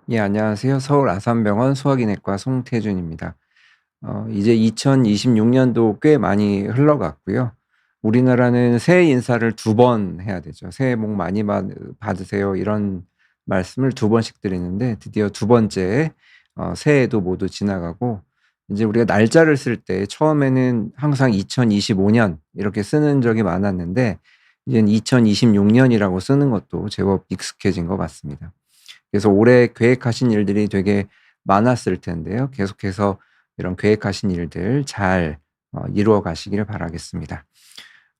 예, 안녕하세요. 서울 아산병원 소화기내과 송태준입니다. 이제 2026 년도 꽤 많이 흘러갔고요. 우리나라는 새해 인사를 2번 해야 되죠. "새해 복 많이 받으세요." 이런 말씀을 2번씩 드리는데 드디어 2번째 새해도 모두 지나가고 이제 우리가 날짜를 쓸 때 처음에는 항상 2025년 이렇게 쓰는 적이 많았는데 이제는 2026 년이라고 쓰는 것도 제법 익숙해진 것 같습니다. 그래서 올해 계획하신 일들이 되게 많았을 텐데요. 계속해서 이런 계획하신 일들 잘 이루어 가시기를 바라겠습니다.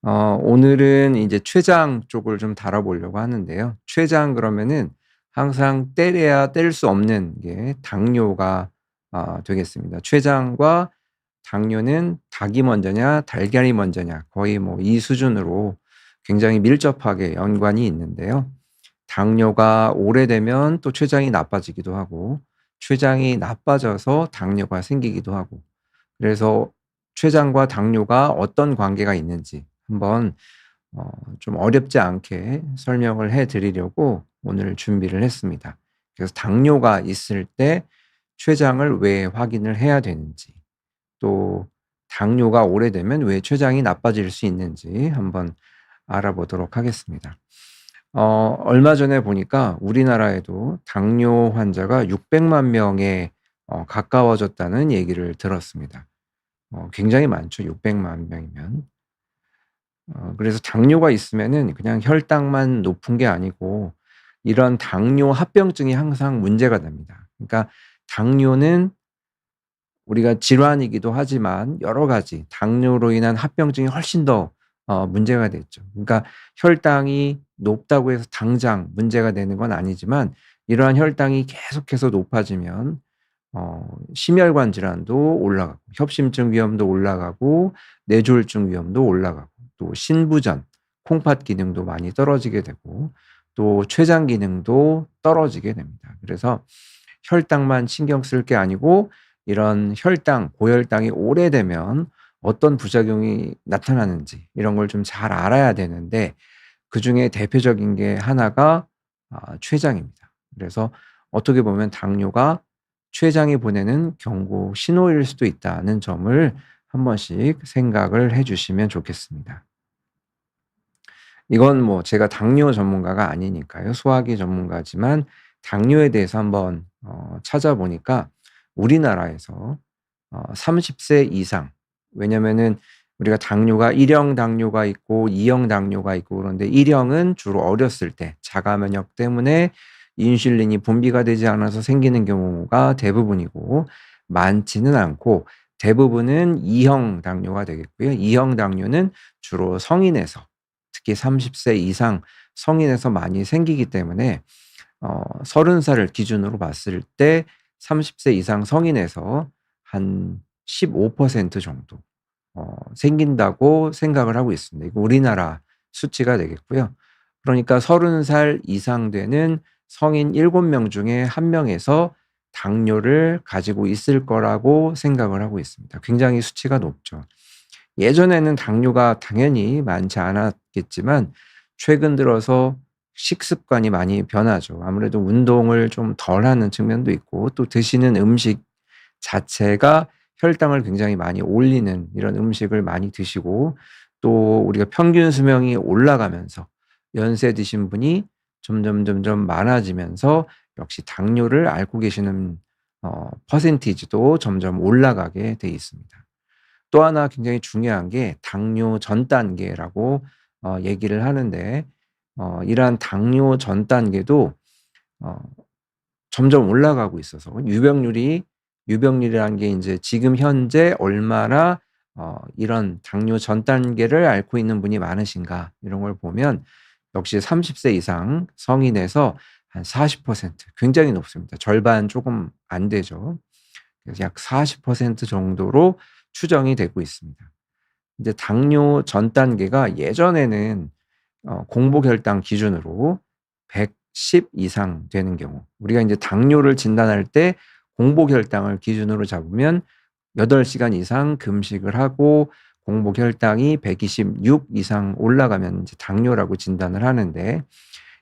오늘은 이제 췌장 쪽을 좀 다뤄보려고 하는데요. 췌장 그러면은 항상 떼려야 뗄 수 없는 게 당뇨가 되겠습니다. 췌장과 당뇨는 닭이 먼저냐 달걀이 먼저냐 거의 뭐 이 수준으로 굉장히 밀접하게 연관이 있는데요. 당뇨가 오래되면 또 췌장이 나빠지기도 하고 췌장이 나빠져서 당뇨가 생기기도 하고 그래서 췌장과 당뇨가 어떤 관계가 있는지 한번 좀 어렵지 않게 설명을 해 드리려고 오늘 준비를 했습니다. 그래서 당뇨가 있을 때 췌장을 왜 확인을 해야 되는지 또 당뇨가 오래되면 왜 췌장이 나빠질 수 있는지 한번 알아보도록 하겠습니다. 얼마 전에 보니까 우리나라에도 당뇨 환자가 600만 명에 가까워졌다는 얘기를 들었습니다. 굉장히 많죠, 600만 명이면. 그래서 당뇨가 있으면은 그냥 혈당만 높은 게 아니고 이런 당뇨 합병증이 항상 문제가 됩니다. 그러니까 당뇨는 우리가 질환이기도 하지만 여러 가지 당뇨로 인한 합병증이 훨씬 더 문제가 됐죠. 그러니까 혈당이 높다고 해서 당장 문제가 되는 건 아니지만 이러한 혈당이 계속해서 높아지면 심혈관 질환도 올라가고 협심증 위험도 올라가고 뇌졸중 위험도 올라가고 또 신부전, 콩팥 기능도 많이 떨어지게 되고 또 췌장 기능도 떨어지게 됩니다. 그래서 혈당만 신경 쓸 게 아니고 이런 혈당, 고혈당이 오래되면 어떤 부작용이 나타나는지 이런 걸 좀 잘 알아야 되는데 그중에 대표적인 게 하나가 췌장입니다. 그래서 어떻게 보면 당뇨가 췌장이 보내는 경고 신호일 수도 있다는 점을 한 번씩 생각을 해 주시면 좋겠습니다. 이건 뭐 제가 당뇨 전문가가 아니니까요. 소화기 전문가지만 당뇨에 대해서 한번 찾아보니까 우리나라에서 30세 이상 왜냐면은 우리가 당뇨가 1형 당뇨가 있고 2형 당뇨가 있고 그런데 1 형은 주로 어렸을 때 자가 면역 때문에 인슐린이 분비가 되지 않아서 생기는 경우가 대부분이고 많지는 않고 대부분은 2형 당뇨가 되겠고요. 2형 당뇨는 주로 성인에서 특히 30세 이상 성인에서 많이 생기기 때문에 30 살을 기준으로 봤을 때 30세 이상 성인에서 한 15% 정도 생긴다고 생각을 하고 있습니다. 이거 우리나라 수치가 되겠고요. 그러니까 30살 이상 되는 성인 7명 중에 1 명에서 당뇨를 가지고 있을 거라고 생각을 하고 있습니다. 굉장히 수치가 높죠. 예전에는 당뇨가 당연히 많지 않았겠지만 최근 들어서 식습관이 많이 변하죠. 아무래도 운동을 좀 덜 하는 측면도 있고 또 드시는 음식 자체가 혈당을 굉장히 많이 올리는 이런 음식을 많이 드시고 또 우리가 평균 수명이 올라가면서 연세 드신 분이 점점 많아지면서 역시 당뇨를 앓고 계시는 퍼센티지도 점점 올라가게 돼 있습니다. 또 하나 굉장히 중요한 게 당뇨 전 단계라고 얘기를 하는데 이러한 당뇨 전 단계도 어 점점 올라가고 있어서 유병률이라는 게 인제 지금 현재 얼마나 이런 당뇨 전 단계를 앓고 있는 분이 많으신가 이런 걸 보면 역시 30세 이상 성인에서 한 40% 굉장히 높습니다. 절반 쪼금 안 되죠. 그래서 약 40% 정도로 추정이 되고 있습니다. 이제 당뇨 전 단계가 예전에는 공복 혈당 기준으로 110 이상 되는 경우 우리가 인제 당뇨를 진단할 때 공복 혈당을 기준으로 잡으면 8 시간 이상 금식을 하고 공복 혈당이 126 이상 올라가면 이제 당뇨라고 진단을 하는데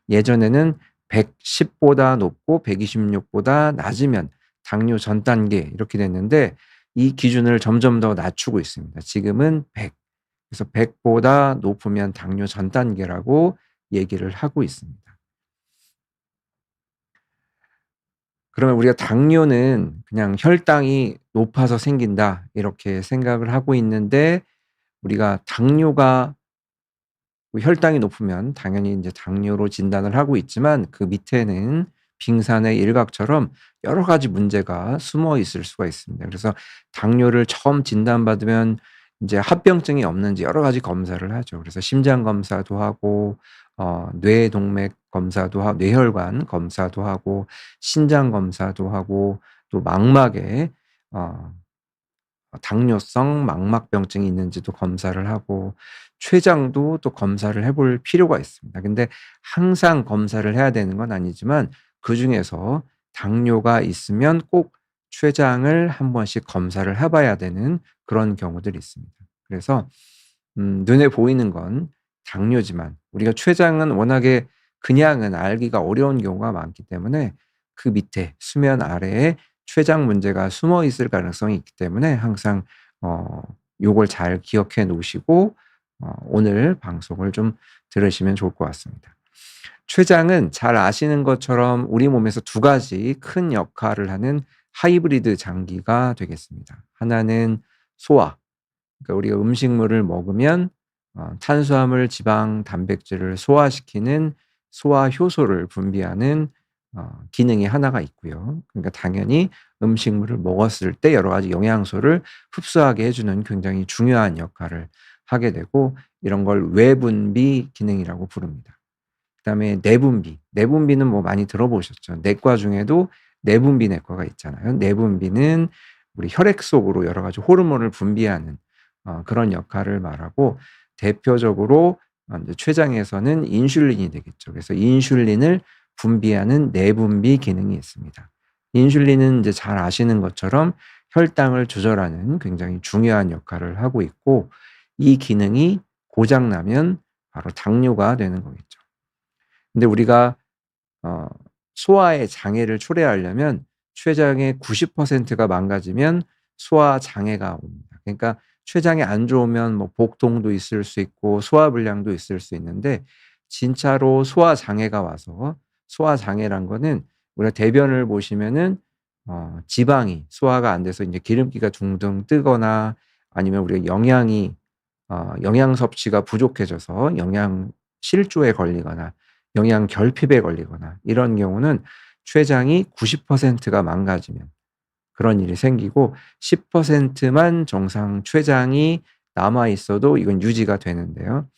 예전에는 110 보다 높고 126 보다 낮으면 당뇨 전 단계 이렇게 됐는데 이 기준을 점점 더 낮추고 있습니다. 지금은 100. 그래서 100 보다 높으면 당뇨 전 단계라고 얘기를 하고 있습니다. 그러면 우리가 당뇨는 그냥 '혈당이 높아서 생긴다.' 이렇게 생각을 하고 있는데 우리가 당뇨가 혈당이 높으면 당연히 인제 당뇨로 진단을 하고 있지만 그 밑에는 빙산의 일각처럼 여러 가지 문제가 숨어 있을 수가 있습니다. 그래서 당뇨를 처음 진단받으면 인제 합병증이 없는지 여러 가지 검사를 하죠. 그래서 심장 검사도 하고 뇌동맥 검사도 뇌혈관 검사도 하고 신장 검사도 하고 또 망막에 어 당뇨성 망막병증이 있는지도 검사를 하고 췌장도 또 검사를 해볼 필요가 있습니다. 근데 항상 검사를 해야 되는 건 아니지만 그중에서 당뇨가 있으면 꼭 췌장을 한 번씩 검사를 해 봐야 되는 그런 경우들이 있습니다. 그래서 눈에 보이는 건 당뇨지만 우리가 췌장은 워낙에 그냥은 알기가 어려운 경우가 많기 때문에 그 밑에 수면 아래에 췌장 문제가 숨어 있을 가능성이 있기 때문에 항상 어 요걸 잘 기억해 놓으시고 오늘 방송을 좀 들으시면 좋을 것 같습니다. 췌장은 잘 아시는 것처럼 우리 몸에서 두 가지 큰 역할을 하는 하이브리드 장기가 되겠습니다. 하나는 소화, 그러니까 우리가 음식물을 먹으면 탄수화물, 지방, 단백질을 소화시키는 소화 효소를 분비하는 기능이 하나가 있고요. 그러니까 당연히 음식물을 먹었을 때 여러 가지 영양소를 흡수하게 해 주는 굉장히 중요한 역할을 하게 되고 이런 걸 외분비 기능이라고 부릅니다. 그다음에 내분비. 내분비는 뭐 많이 들어보셨죠. 내과 중에도 내분비 내과가 있잖아요. 내분비는 우리 혈액 속으로 여러 가지 호르몬을 분비하는 그런 역할을 말하고 대표적으로 이제 췌장에서는 인슐린이 되겠죠. 그래서 인슐린을 분비하는 내분비 기능이 있습니다. 인슐린은 이제 잘 아시는 것처럼 혈당을 조절하는 굉장히 중요한 역할을 하고 있고 이 기능이 고장 나면 바로 당뇨가 되는 거겠죠. 근데 우리가 어 소화의 장애를 초래하려면 췌장의 90%가 망가지면 소화 장애가 옵니다. 그러니까 췌장이 안 좋으면 뭐 복통도 있을 수 있고 소화불량도 있을 수 있는데 진짜로 소화 장애가 와서 소화 장애란 거는 우리가 대변을 보시면은 지방이 소화가 안 돼서 인제 기름기가 둥둥 뜨거나 아니면 우리가 영양 섭취가 부족해져서 영양 실조에 걸리거나 영양 결핍에 걸리거나 이런 경우는 췌장이 90%가 망가지면 그런 일이 생기고 10%만 정상 췌장이 남아 있어도 이건 유지가 되는데요.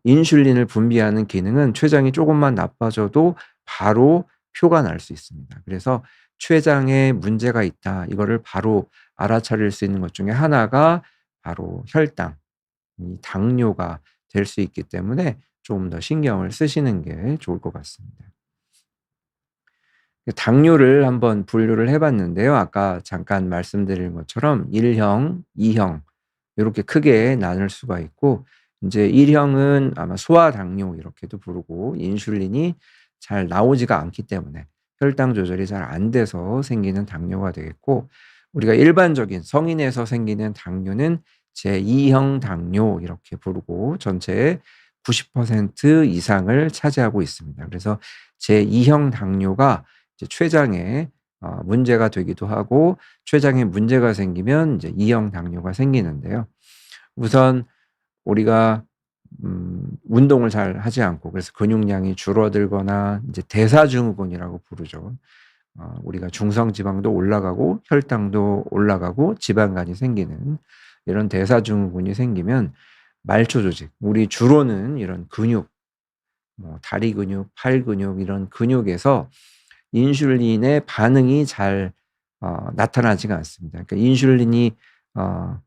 인슐린을 분비하는 기능은 췌장이 쪼금만 나빠져도 바로 표가 날 수 있습니다. 그래서 '췌장에 문제가 있다.' 이거를 바로 알아차릴 수 있는 것 중에 하나가 바로 혈당, 이 당뇨가 될 수 있기 때문에 좀 더 신경을 쓰시는 게 좋을 것 같습니다. 당뇨를 한번 분류를 해 봤는데요. 아까 잠깐 말씀드린 것처럼 1 형, 2형 요렇게 크게 나눌 수가 있고 인제 1 형은 아마 소아당뇨 이렇게도 부르고 인슐린이 잘 나오지가 않기 때문에 혈당 조절이 잘 안 돼서 생기는 당뇨가 되겠고 우리가 일반적인 성인에서 생기는 당뇨는 제2형 당뇨 이렇게 부르고 전체의 90% 이상을 차지하고 있습니다. 그래서 제2형 당뇨가 이제 췌장에 문제가 되기도 하고 췌장에 문제가 생기면 이제 2형 당뇨가 생기는데요. 우선 우리가 운동을 잘 하지 않고 그래서 근육량이 줄어들거나 이제 대사증후군이라고 부르죠. 우리가 중성 지방도 올라가고 혈당도 올라가고 지방간이 생기는 이런 대사증후군이 생기면 말초 조직, 우리 주로는 이런 근육, 뭐 다리 근육, 팔 근육 이런 근육에서 인슐린의 반응이 잘 나타나지가 않습니다. 그러니까 인슐린이 어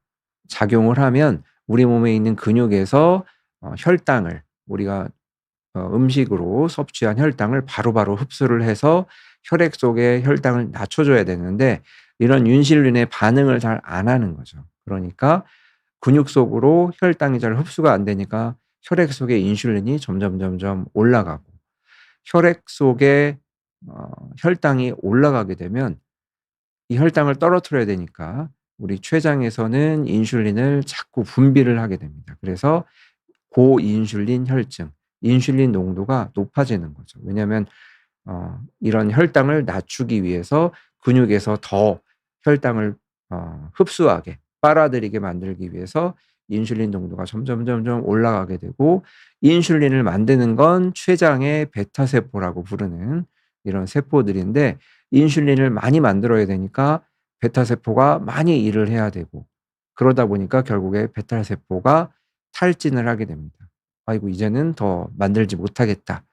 작용을 하면 우리 몸에 있는 근육에서 혈당을 우리가 음식으로 섭취한 혈당을 바로바로 흡수를 해서 혈액 속의 혈당을 낮춰 줘야 되는데 이런 인슐린의 반응을 잘 안 하는 거죠. 그러니까 근육 속으로 혈당이 잘 흡수가 안 되니까 혈액 속의 인슐린이 점점 올라가고 혈액 속에 혈당이 올라가게 되면 이 혈당을 떨어뜨려야 되니까 우리 췌장에서는 인슐린을 자꾸 분비를 하게 됩니다. 그래서 고인슐린 혈증, 인슐린 농도가 높아지는 거죠. 왜냐하면 이런 혈당을 낮추기 위해서 근육에서 더 혈당을 흡수하게 빨아들이게 만들기 위해서 인슐린 농도가 점점 올라가게 되고, 인슐린을 만드는 건 췌장의 베타 세포라고 부르는 이런 세포들인데, 인슐린을 많이 만들어야 되니까 베타 세포가 많이 일을 해야 되고, 그러다 보니까 결국에 베타 세포가 탈진을 하게 됩니다. '아이고 이제는 더 만들지 못하겠다.'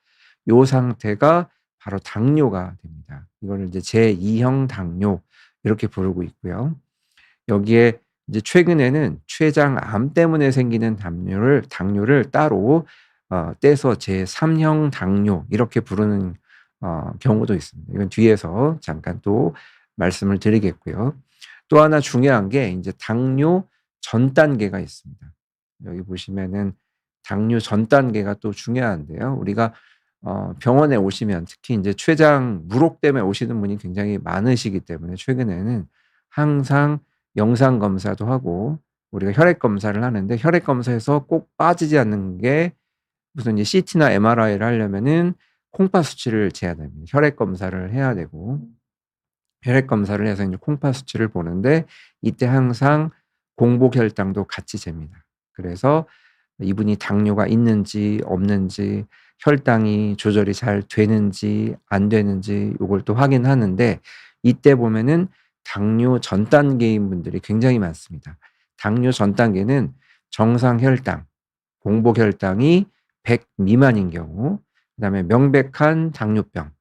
요 상태가 바로 당뇨가 됩니다. 이거를 이제 제2형 당뇨 이렇게 부르고 있고요. 여기에 이제 최근에는 췌장암 때문에 생기는 당뇨를 따로 떼서 제3형 당뇨 이렇게 부르는 경우도 있습니다. 이건 뒤에서 잠깐 또 말씀을 드리겠고요. 또 하나 중요한 게 이제 당뇨 전 단계가 있습니다. 여기 보시면은 당뇨 전 단계가 또 중요한데요. 우리가 병원에 오시면 특히 이제 췌장 무록 때문에 오시는 분이 굉장히 많으시기 때문에 최근에는 항상 영상 검사도 하고, 우리가 혈액 검사를 하는데 혈액 검사에서 꼭 빠지지 않는 게 무슨 이제 CT나 MRI를 하려면은 콩파 수치를 재야 됩니다. 혈액 검사를 해야 되고, 혈액 검사를 해서 이제 콩파 수치를 보는데 이때 항상 공복 혈당도 같이 잽니다. 그래서 이분이 당뇨가 있는지 없는지, 혈당이 조절이 잘 되는지 안 되는지 요걸 또 확인하는데, 이때 보면은 당뇨 전 단계인 분들이 굉장히 많습니다. 당뇨 전 단계는 정상 혈당, 공복 혈당이 100 미만인 경우, 그다음에 명백한 당뇨병,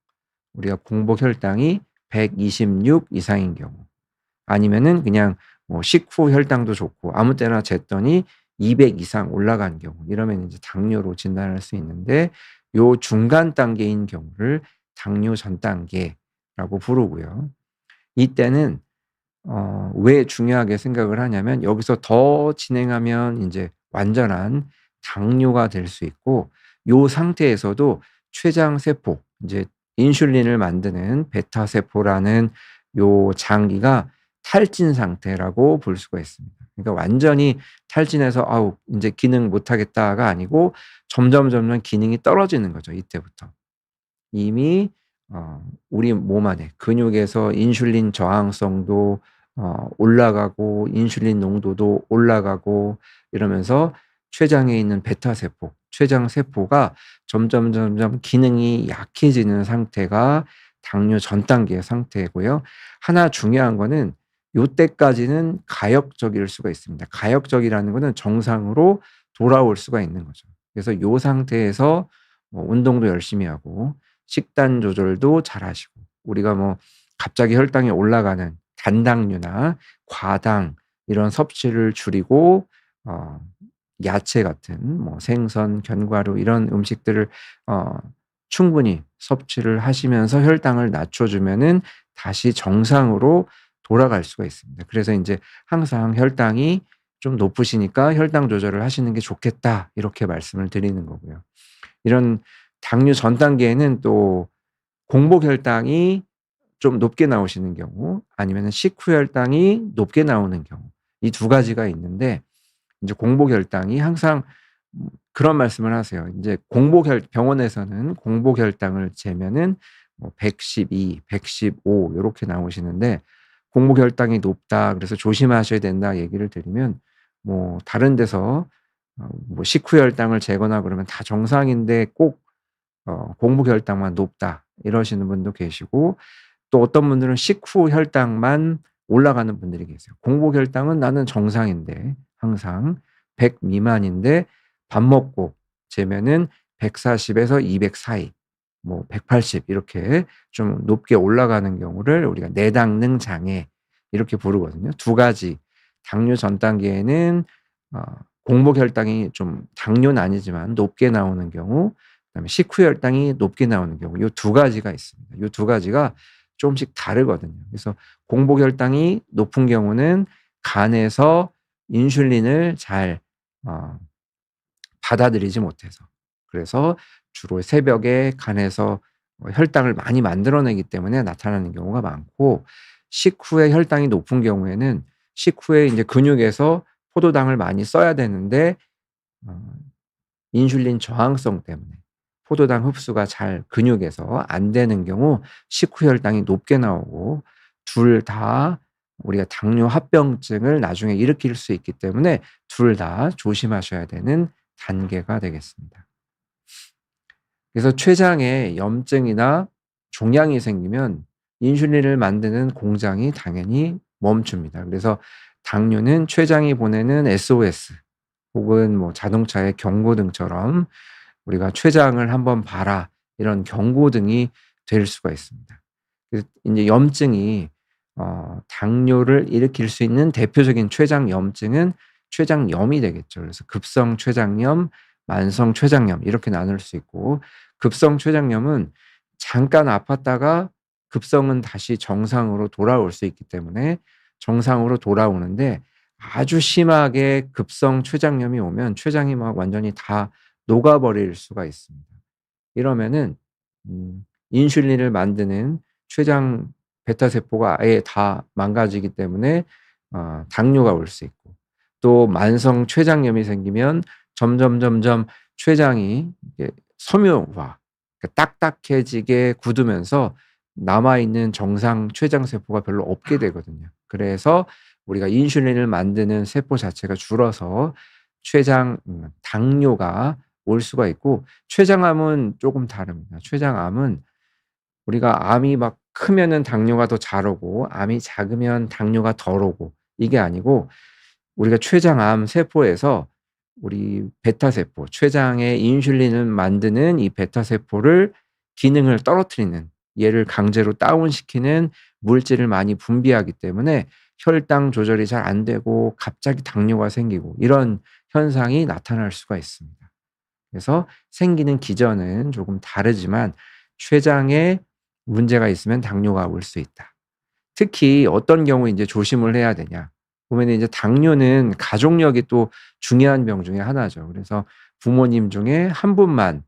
우리가 공복 혈당이 126 이상인 경우, 아니면은 그냥 뭐 식후 혈당도 좋고 아무 때나 쟀더니 200 이상 올라간 경우, 이러면 이제 당뇨로 진단할 수 있는데, 요 중간 단계인 경우를 당뇨 전 단계라고 부르고요. 이때는 왜 중요하게 생각을 하냐면, 여기서 더 진행하면 인제 완전한 당뇨가 될 수 있고, 요 상태에서도 췌장 세포, 인제 인슐린을 만드는 베타 세포라는 요 장기가 탈진 상태라고 볼 수가 있습니다. 그러니까 완전히 탈진해서 '아우 인제 기능 못 하겠다.'가 아니고 점점 기능이 떨어지는 거죠, 이때부터. 이미 우리 몸 안에 근육에서 인슐린 저항성도 올라가고 인슐린 농도도 올라가고 이러면서 췌장에 있는 베타 세포, 췌장 세포가 점점 기능이 약해지는 상태가 당뇨 전 단계의 상태고요. 하나 중요한 거는 요때까지는 가역적일 수가 있습니다. 가역적이라는 거는 정상으로 돌아올 수가 있는 거죠. 그래서 요 상태에서 뭐 운동도 열심히 하고 식단 조절도 잘하시고, 우리가 뭐 갑자기 혈당이 올라가는 단당류나 과당 이런 섭취를 줄이고 야채 같은 뭐 생선, 견과류 이런 음식들을 충분히 섭취를 하시면서 혈당을 낮춰 주면은 다시 정상으로 돌아갈 수가 있습니다. 그래서 인제 항상 "혈당이 좀 높으시니까 혈당 조절을 하시는 게 좋겠다." 이렇게 말씀을 드리는 거고요. 이런 당뇨 전 단계에는 또 공복 혈당이 좀 높게 나오시는 경우, 아니면은 식후 혈당이 높게 나오는 경우, 이 두 가지가 있는데, 인제 공복 혈당이 항상 그런 말씀을 하세요. 인제 병원에서는 공복 혈당을 재면은 뭐 112, 115 요렇게 나오시는데, "공복 혈당이 높다. 그래서 조심하셔야 된다." 얘기를 드리면, 뭐 다른 데서 뭐 식후 혈당을 재거나 그러면 다 정상인데 꼭 공복 혈당만 높다 이러시는 분도 계시고, 또 어떤 분들은 식후 혈당만 올라가는 분들이 계세요. 공복 혈당은 나는 정상인데 항상 100 미만인데 밥 먹고 재면은 140 에서 200 사이, 뭐 180 이렇게 좀 높게 올라가는 경우를 우리가 내당능 장애 이렇게 부르거든요. 두 가지, 당뇨 전 단계에는 어 공복 혈당이 좀 당뇨는 아니지만 높게 나오는 경우, 그다음에 식후 혈당이 높게 나오는 경우, 요 두 가지가 있습니다. 요 두 가지가 조금씩 다르거든요. 그래서 공복 혈당이 높은 경우는 간에서 인슐린을 잘 어 받아들이지 못해서, 그래서 주로 새벽에 간에서 혈당을 많이 만들어내기 때문에 나타나는 경우가 많고, 식후에 혈당이 높은 경우에는 식후에 이제 근육에서 포도당을 많이 써야 되는데 어 인슐린 저항성 때문에 포도당 흡수가 잘 근육에서 안 되는 경우 식후 혈당이 높게 나오고, 둘 다 우리가 당뇨 합병증을 나중에 일으킬 수 있기 때문에 둘 다 조심하셔야 되는 단계가 되겠습니다. 그래서 췌장에 염증이나 종양이 생기면 인슐린을 만드는 공장이 당연히 멈춥니다. 그래서 당뇨는 췌장이 보내는 SOS 혹은 뭐 자동차의 경고등처럼 우리가 "췌장을 한번 봐라." 이런 경고등이 될 수가 있습니다. 그래서 인제 염증이 당뇨를 일으킬 수 있는 대표적인 췌장 염증은 췌장염이 되겠죠. 그래서 급성 췌장염, 만성 췌장염 이렇게 나눌 수 있고, 급성 췌장염은 잠깐 아팠다가 급성은 다시 정상으로 돌아올 수 있기 때문에 정상으로 돌아오는데, 아주 심하게 급성 췌장염이 오면 췌장이 막 완전히 다 녹아버릴 수가 있습니다. 이러면은 인슐린을 만드는 췌장 베타 세포가 아예 다 망가지기 때문에 당뇨가 올 수 있고, 또 만성 췌장염이 생기면 점점 췌장이 이게 섬유화, 그러니까 딱딱해지게 굳으면서 남아 있는 정상 췌장 세포가 별로 없게 되거든요. 그래서 우리가 인슐린을 만드는 세포 자체가 줄어서 췌장 당뇨가 올 수가 있고, 췌장암은 쪼금 다릅니다. 췌장암은 우리가 암이 막 크면은 당뇨가 더 잘 오고 암이 작으면 당뇨가 덜 오고, 이게 아니고 우리가 췌장암 세포에서 우리 베타 세포, 췌장에 인슐린을 만드는 이 베타 세포를 기능을 떨어뜨리는, 얘를 강제로 다운시키는 물질을 많이 분비하기 때문에 혈당 조절이 잘 안 되고 갑자기 당뇨가 생기고 이런 현상이 나타날 수가 있습니다. 그래서 생기는 기전은 조금 다르지만 췌장에 문제가 있으면 당뇨가 올 수 있다. 특히 어떤 경우에 인제 조심을 해야 되냐. 보면은 이제 당뇨는 가족력이 또 중요한 병 중에 하나죠. 그래서 부모님 중에 한 분만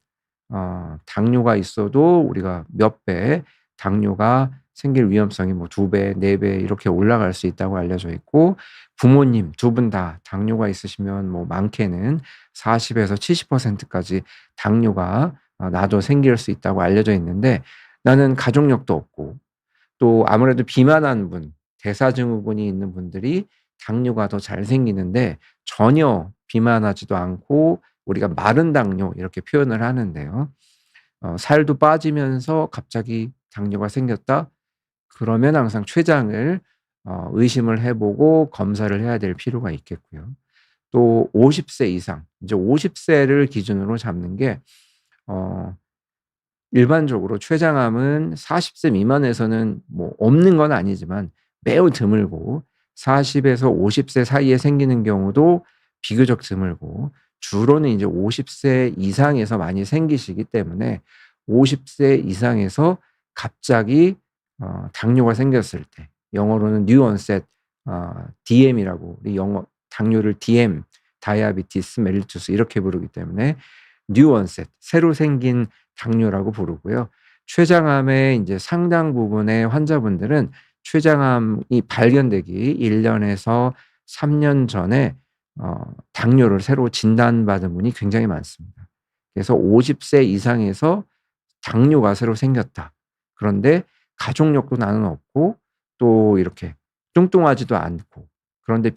당뇨가 있어도 우리가 몇 배 당뇨가 생길 위험성이 뭐 2 배, 4배 이렇게 올라갈 수 있다고 알려져 있고, 부모님 두 분 다 당뇨가 있으시면 뭐 많게는 40에서 70% 까지 당뇨가 나도 생길 수 있다고 알려져 있는데, 나는 가족력도 없고 또 아무래도 비만한 분, 대사증후군이 있는 분들이 당뇨가 더 잘 생기는데 전혀 비만하지도 않고 우리가 마른 당뇨 이렇게 표현을 하는데요. 살도 빠지면서 갑자기 당뇨가 생겼다? 그러면 항상 췌장을 의심을 해 보고 검사를 해야 될 필요가 있겠고요. 또 50세 이상, 이제 50 세를 기준으로 잡는 게 어 일반적으로 췌장암은 40세 미만에서는 뭐 없는 건 아니지만 매우 드물고, 40 에서 50세 사이에 생기는 경우도 비교적 드물고, 주로는 이제 50세 이상에서 많이 생기시기 때문에 50세 이상에서 갑자기 당뇨가 생겼을 때, 영어로는 New Onset DM이라고, 우리 영어 당뇨를 DM, 다이아비티스 멜리투스 이렇게 부르기 때문에 New Onset, 새로 생긴 당뇨라고 부르고요. 췌장암의 인제 상당 부분의 환자분들은 췌장암이 발견되기 1 년에서 3년 전에 당뇨를 새로 진단받은 분이 굉장히 많습니다. 그래서 50세 이상에서 당뇨가 새로 생겼다. 그런데 가족력도 나는 없고 또 이렇게 뚱뚱하지도 않고, 그런데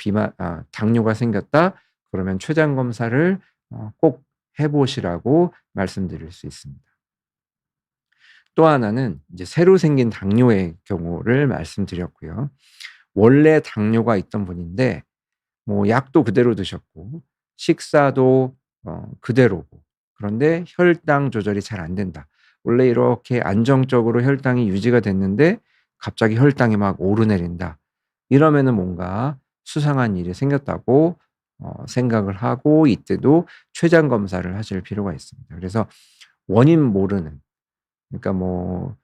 당뇨가 생겼다 그러면 췌장 검사를 꼭 해 보시라고 말씀드릴 수 있습니다. 또 하나는 이제 새로 생긴 당뇨의 경우를 말씀드렸고요. 원래 당뇨가 있던 분인데 뭐 약도 그대로 드셨고 식사도 그대로고, 그런데 혈당 조절이 잘 안 된다. 원래 이렇게 안정적으로 혈당이 유지가 됐는데 갑자기 혈당이 막 오르내린다. 이러면은 뭔가 수상한 일이 생겼다고 생각을 하고, 이때도 췌장 검사를 하실 필요가 있습니다. 그래서 원인 모르는, 그러니까 뭐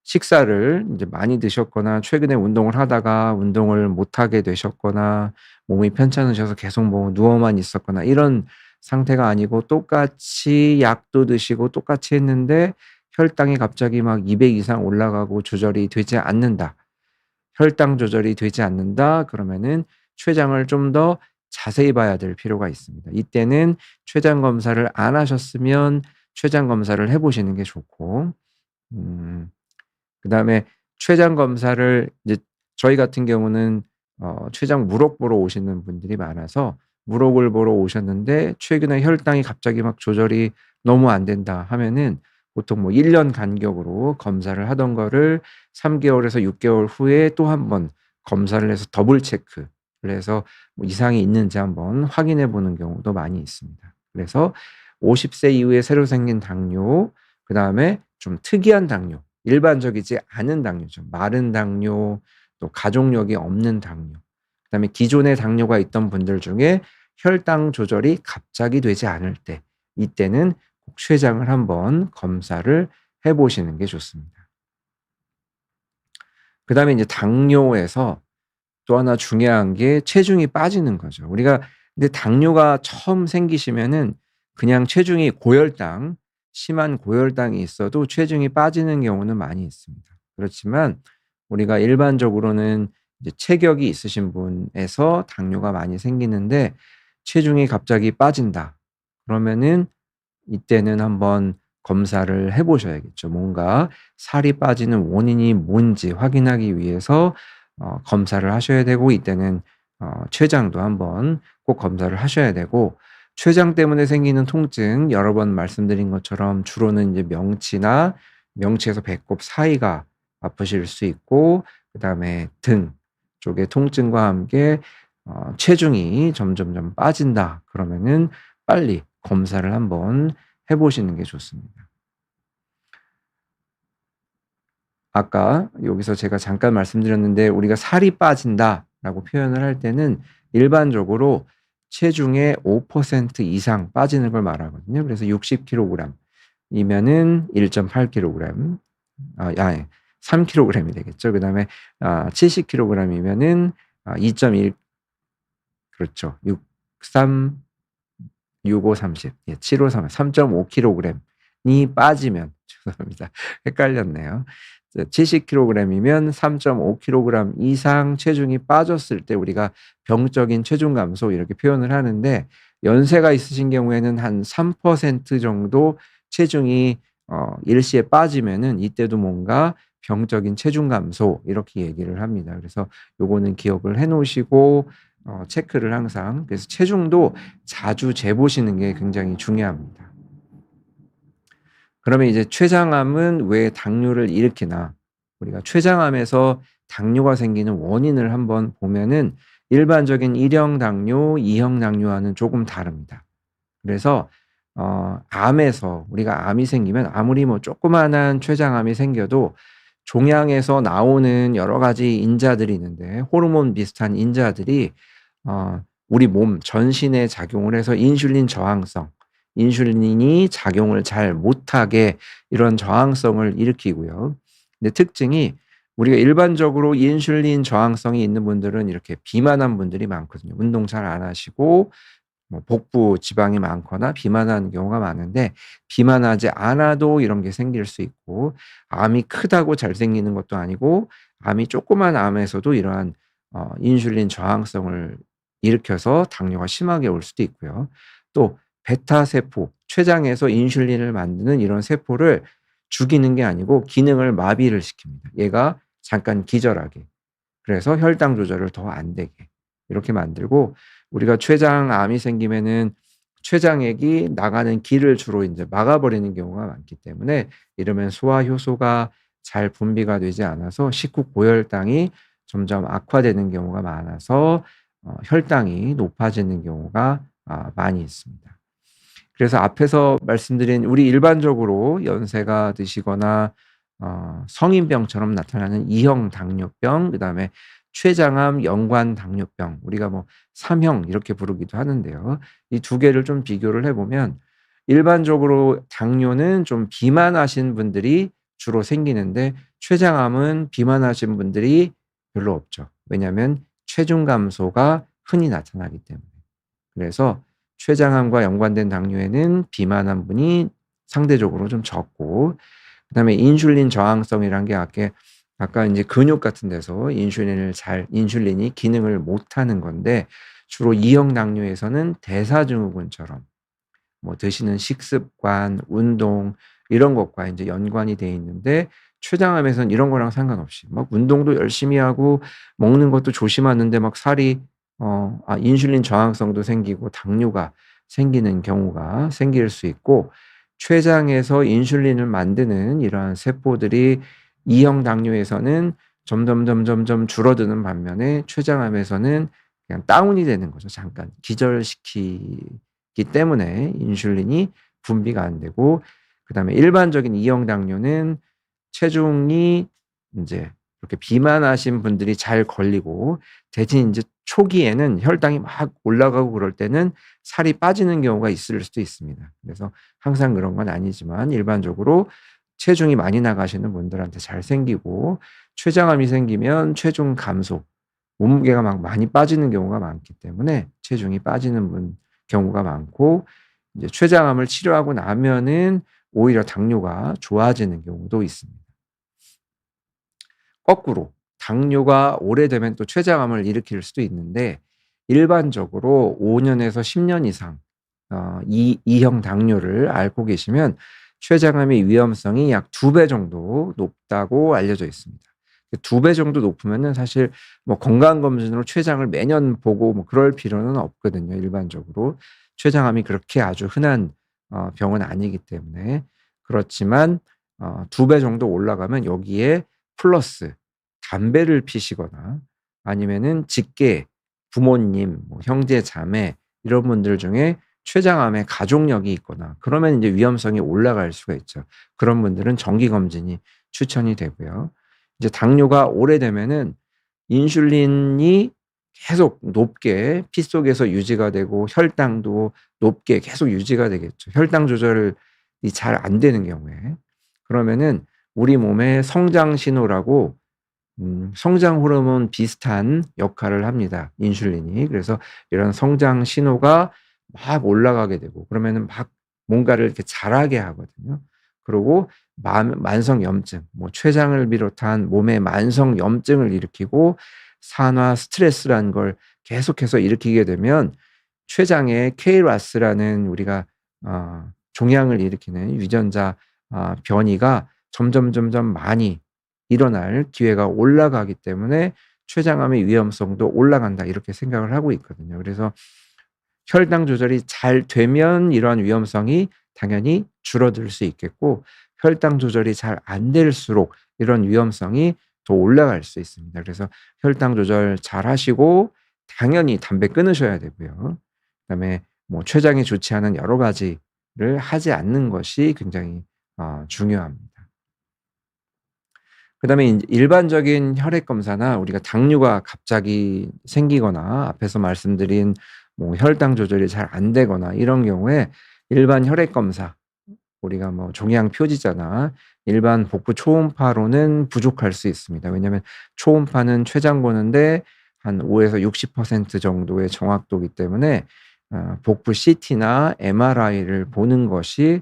식사를 인제 많이 드셨거나 최근에 운동을 하다가 운동을 못 하게 되셨거나 몸이 편찮으셔서 계속 뭐 누워만 있었거나 이런 상태가 아니고 똑같이 약도 드시고 똑같이 했는데 혈당이 갑자기 막 200 이상 올라가고 조절이 되지 않는다. 혈당 조절이 되지 않는다 그러면은 췌장을 좀 더 자세히 봐야 될 필요가 있습니다. 이때는 췌장 검사를 안 하셨으면 췌장 검사를 해 보시는 게 좋고 그다음에 췌장 검사를 이제 저희 같은 경우는 췌장 무록 보러 오시는 분들이 많아서 무록을 보러 오셨는데 최근에 혈당이 갑자기 막 조절이 너무 안 된다 하면은 보통 뭐 1년 간격으로 검사를 하던 거를 3 개월에서 6 개월 후에 또 한 번 검사를 해서 더블 체크를 해서 뭐 이상이 있는지 한번 확인해 보는 경우도 많이 있습니다. 그래서 50세 이후에 새로 생긴 당뇨, 그다음에 좀 특이한 당뇨, 일반적이지 않은 당뇨죠. 마른 당뇨, 또 가족력이 없는 당뇨, 그다음에 기존에 당뇨가 있던 분들 중에 혈당 조절이 갑자기 되지 않을 때, 이때는 꼭 췌장을 한번 검사를 해 보시는 게 좋습니다. 그다음에 인제 당뇨에서 또 하나 중요한 게 체중이 빠지는 거죠. 우리가 근데 당뇨가 처음 생기시면은 그냥 체중이 고혈당, 심한 고혈당이 있어도 체중이 빠지는 경우는 많이 있습니다. 그렇지만 우리가 일반적으로는 이제 체격이 있으신 분에서 당뇨가 많이 생기는데 체중이 갑자기 빠진다. 그러면은 이때는 한번 검사를 해 보셔야겠죠. 뭔가 살이 빠지는 원인이 뭔지 확인하기 위해서 검사를 하셔야 되고 이때는 췌장도 한번 꼭 검사를 하셔야 되고 췌장 때문에 생기는 통증 여러 번 말씀드린 것처럼 주로는 이제 명치에서 배꼽 사이가 아프실 수 있고 그다음에 등 쪽의 통증과 함께 체중이 점점점 빠진다 그러면은 빨리 검사를 한번 해 보시는 게 좋습니다. 아까 여기서 제가 잠깐 말씀드렸는데 우리가 "살이 빠진다."라고 표현을 할 때는 일반적으로 체중의 5% 이상 빠지는 걸 말하거든요. 그래서 60 킬로그램이면은 1.8 킬로그램 아니 3 킬로그램이 되겠죠. 그다음에 70 킬로그램이면은 2.1 그렇죠. 6 3 6 5 30 예 7 5 3 3.5 킬로그램이 빠지면 죄송합니다. 헷갈렸네요. 70 킬로그램이면 3.5 킬로그램 이상 체중이 빠졌을 때 우리가 병적인 체중 감소 이렇게 표현을 하는데 연세가 있으신 경우에는 한 3% 정도 체중이 일시에 빠지면은 이때도 뭔가 병적인 체중 감소 이렇게 얘기를 합니다. 그래서 요거는 기억을 해 놓으시고 체크를 항상 그래서 체중도 자주 재보시는 게 굉장히 중요합니다. 그러면 이제 췌장암은 왜 당뇨를 일으키나? 우리가 췌장암에서 당뇨가 생기는 원인을 한번 보면은 일반적인 1형 당뇨, 2형 당뇨와는 조금 다릅니다. 그래서 암에서 우리가 암이 생기면 아무리 뭐 조그마한 췌장암이 생겨도 종양에서 나오는 여러 가지 인자들이 있는데 호르몬 비슷한 인자들이 우리 몸 전신에 작용을 해서 인슐린 저항성, 인슐린이 작용을 잘 못하게 이런 저항성을 일으키고요. 근데 특징이 우리가 일반적으로 인슐린 저항성이 있는 분들은 이렇게 비만한 분들이 많거든요. 운동 잘 안 하시고 뭐 복부 지방이 많거나 비만한 경우가 많은데 비만하지 않아도 이런 게 생길 수 있고 암이 크다고 잘 생기는 것도 아니고 암이 조그만 암에서도 이러한 인슐린 저항성을 일으켜서 당뇨가 심하게 올 수도 있고요. 또 베타 세포, 췌장에서 인슐린을 만드는 이런 세포를 죽이는 게 아니고 기능을 마비를 시킵니다. 얘가 잠깐 기절하게. 그래서 혈당 조절을 더 안 되게 이렇게 만들고 우리가 췌장암이 생기면은 췌장액이 나가는 길을 주로 인제 막아 버리는 경우가 많기 때문에 이러면 소화 효소가 잘 분비가 되지 않아서 식후 고혈당이 점점 악화되는 경우가 많아서 혈당이 높아지는 경우가 많이 있습니다. 그래서 앞에서 말씀드린 우리 일반적으로 연세가 드시거나 성인병처럼 나타나는 2형 당뇨병 그다음에 췌장암, 연관 당뇨병 우리가 뭐 3형 이렇게 부르기도 하는데요. 이 두 개를 좀 비교를 해 보면 일반적으로 당뇨는 좀 비만하신 분들이 주로 생기는데 췌장암은 비만하신 분들이 별로 없죠. 왜냐하면 체중 감소가 흔히 나타나기 때문에. 그래서 췌장암과 연관된 당뇨에는 비만한 분이 상대적으로 좀 적고, 그다음에 인슐린 저항성이란 게 아까 인제 근육 같은 데서 인슐린이 기능을 못하는 건데, 주로 2형 당뇨에서는 대사증후군처럼 뭐 드시는 식습관, 운동 이런 것과 인제 연관이 돼 있는데, 췌장암에서는 이런 거랑 상관없이 막 운동도 열심히 하고 먹는 것도 조심하는데 막 살이 인슐린 저항성도 생기고 당뇨가 생기는 경우가 생길 수 있고, 췌장에서 인슐린을 만드는 이러한 세포들이 2형 당뇨에서는 점점 줄어드는 반면에 췌장암에서는 그냥 다운이 되는 거죠. 잠깐 기절시키기 때문에 인슐린이 분비가 안 되고, 그다음에 일반적인 2형 당뇨는 체중이 인제 이렇게 비만하신 분들이 잘 걸리고, 대신 인제 초기에는 혈당이 막 올라가고 그럴 때는 살이 빠지는 경우가 있을 수도 있습니다. 그래서 항상 그런 건 아니지만 일반적으로 체중이 많이 나가시는 분들한테 잘 생기고, 췌장암이 생기면 체중 감소, 몸무게가 막 많이 빠지는 경우가 많기 때문에 체중이 빠지는 경우가 많고, 이제 췌장암을 치료하고 나면은 오히려 당뇨가 좋아지는 경우도 있습니다. 거꾸로 당뇨가 오래되면 또 췌장암을 일으킬 수도 있는데, 일반적으로 5 년에서 10년 이상 이형 당뇨를 앓고 계시면 췌장암의 위험성이 약 2배 정도 높다고 알려져 있습니다. 2배 정도 높으면은 사실 뭐 건강검진으로 췌장을 매년 보고 뭐 그럴 필요는 없거든요, 일반적으로. 췌장암이 그렇게 아주 흔한 병은 아니기 때문에. 그렇지만 2배 정도 올라가면 여기에 플러스 담배를 피시거나 아니면은 직계 부모님, 뭐 형제 자매 이런 분들 중에 췌장암에 가족력이 있거나 그러면 인제 위험성이 올라갈 수가 있죠. 그런 분들은 정기 검진이 추천이 되고요. 이제 당뇨가 오래되면은 인슐린이 계속 높게 피 속에서 유지가 되고 혈당도 높게 계속 유지가 되겠죠, 혈당 조절이 잘 안 되는 경우에. 그러면은 우리 몸의 성장 신호라고 성장 호르몬 비슷한 역할을 합니다, 인슐린이. 그래서 이런 성장 신호가 막 올라가게 되고 그러면은 막 뭔가를 이렇게 자라게 하거든요. 그러고 만성 염증, 뭐 췌장을 비롯한 몸의 만성 염증을 일으키고 산화 스트레스라는 걸 계속해서 일으키게 되면 췌장에 KRAS라는 우리가 종양을 일으키는 유전자 변이가 점점 많이 일어날 기회가 올라가기 때문에 '췌장암의 위험성도 올라간다.' 이렇게 생각을 하고 있거든요. 그래서 혈당 조절이 잘 되면 이러한 위험성이 당연히 줄어들 수 있겠고, 혈당 조절이 잘 안 될수록 이런 위험성이 더 올라갈 수 있습니다. 그래서 혈당 조절 잘하시고 당연히 담배 끊으셔야 되고요. 그다음에 뭐 췌장에 좋지 않은 여러 가지를 하지 않는 것이 굉장히 중요합니다. 그다음에 인제 일반적인 혈액 검사나 우리가 당뇨가 갑자기 생기거나 앞에서 말씀드린 뭐 혈당 조절이 잘 안 되거나 이런 경우에 일반 혈액 검사, 우리가 뭐 종양 표지자나 일반 복부 초음파로는 부족할 수 있습니다. 왜냐하면 초음파는 췌장 보는데 한 5에서 60% 정도의 정확도이기 때문에 복부 CT나 MRI를 보는 것이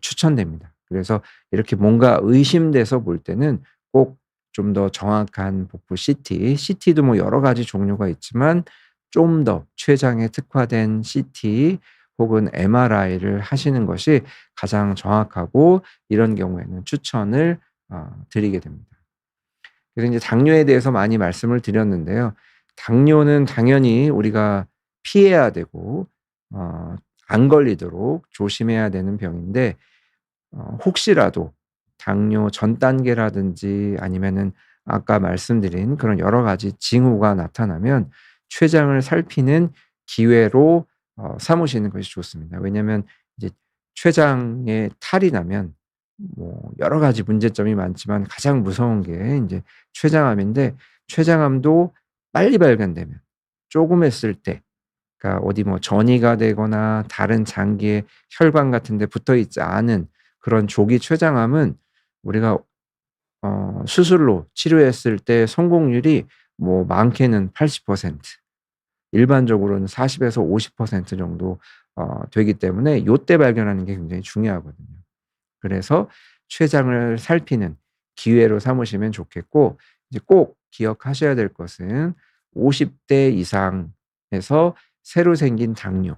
추천됩니다. 그래서 이렇게 뭔가 의심돼서 볼 때는 꼭 좀 더 정확한 복부 CT도 뭐 여러 가지 종류가 있지만 좀 더 췌장에 특화된 CT 혹은 MRI를 하시는 것이 가장 정확하고, 이런 경우에는 추천을 드리게 됩니다. 그래서 인제 당뇨에 대해서 많이 말씀을 드렸는데요. 당뇨는 당연히 우리가 피해야 되고 어 안 걸리도록 조심해야 되는 병인데, 혹시라도 당뇨 전 단계라든지 아니면은 아까 말씀드린 그런 여러 가지 징후가 나타나면 췌장을 살피는 기회로 삼으시는 것이 좋습니다. 왜냐하면 이제 췌장에 탈이 나면 뭐 여러 가지 문제점이 많지만 가장 무서운 게 인제 췌장암인데, 췌장암도 빨리 발견되면 쪼금 했을 때, 그러니까 어디 뭐 전이가 되거나 다른 장기에 혈관 같은 데 붙어 있지 않은 그런 조기 췌장암은 우리가 수술로 치료했을 때 성공률이 뭐 많게는 80%, 일반적으로는 40에서 50% 정도 되기 때문에 요때 발견하는 게 굉장히 중요하거든요. 그래서 췌장을 살피는 기회로 삼으시면 좋겠고, 이제 꼭 기억하셔야 될 것은 50대 이상에서 새로 생긴 당뇨.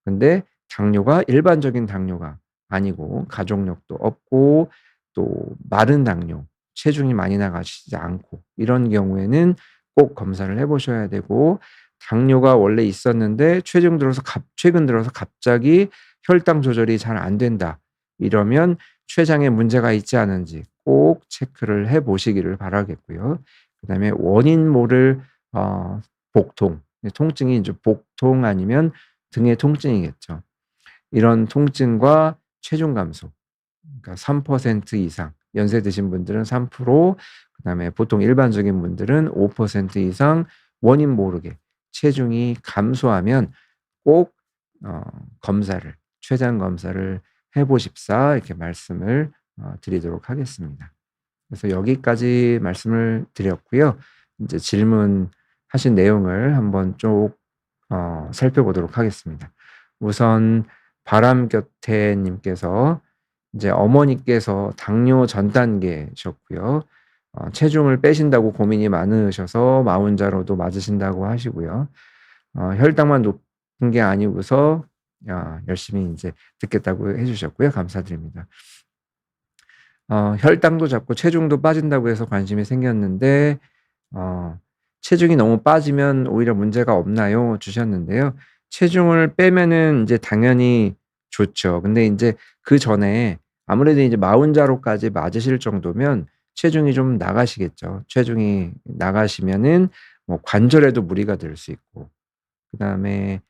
근데 당뇨가 일반적인 당뇨가 아니고 가족력도 없고 또 마른 당뇨, 체중이 많이 나가시지 않고 이런 경우에는 꼭 검사를 해 보셔야 되고, 당뇨가 원래 있었는데 최근 들어서 갑자기 혈당 조절이 잘 안 된다, 이러면 췌장에 문제가 있지 않은지 꼭 체크를 해 보시기를 바라겠고요. 그다음에 원인 모를 어 복통, 통증이 인제 복통 아니면 등의 통증이겠죠. 이런 통증과 체중 감소, 그러니까 3% 이상, 연세 드신 분들은 3%, 그다음에 보통 일반적인 분들은 5% 이상 원인 모르게 체중이 감소하면 꼭 검사를, 췌장 검사를 해 보십사, 이렇게 말씀을 드리도록 하겠습니다. 그래서 여기까지 말씀을 드렸고요. 인제 질문하신 내용을 한번 쭉 살펴보도록 하겠습니다. 우선 바람곁에 님께서 인제 어머니께서 당뇨 전 단계셨고요. 체중을 빼신다고 고민이 많으셔서 마운자로도 맞으신다고 하시고요. 혈당만 높은 게 아니고서 열심히 인제 듣겠다고 해 주셨고요. 감사드립니다. 혈당도 잡고 체중도 빠진다고 해서 관심이 생겼는데 체중이 너무 빠지면 오히려 문제가 없나요? 주셨는데요. 체중을 빼면은 인제 당연히 좋죠. 근데 인제 그전에 아무래도 인제 마흔자로까지 맞으실 정도면 체중이 좀 나가시겠죠. 체중이 나가시면은 뭐 관절에도 무리가 될 수 있고, 그다음에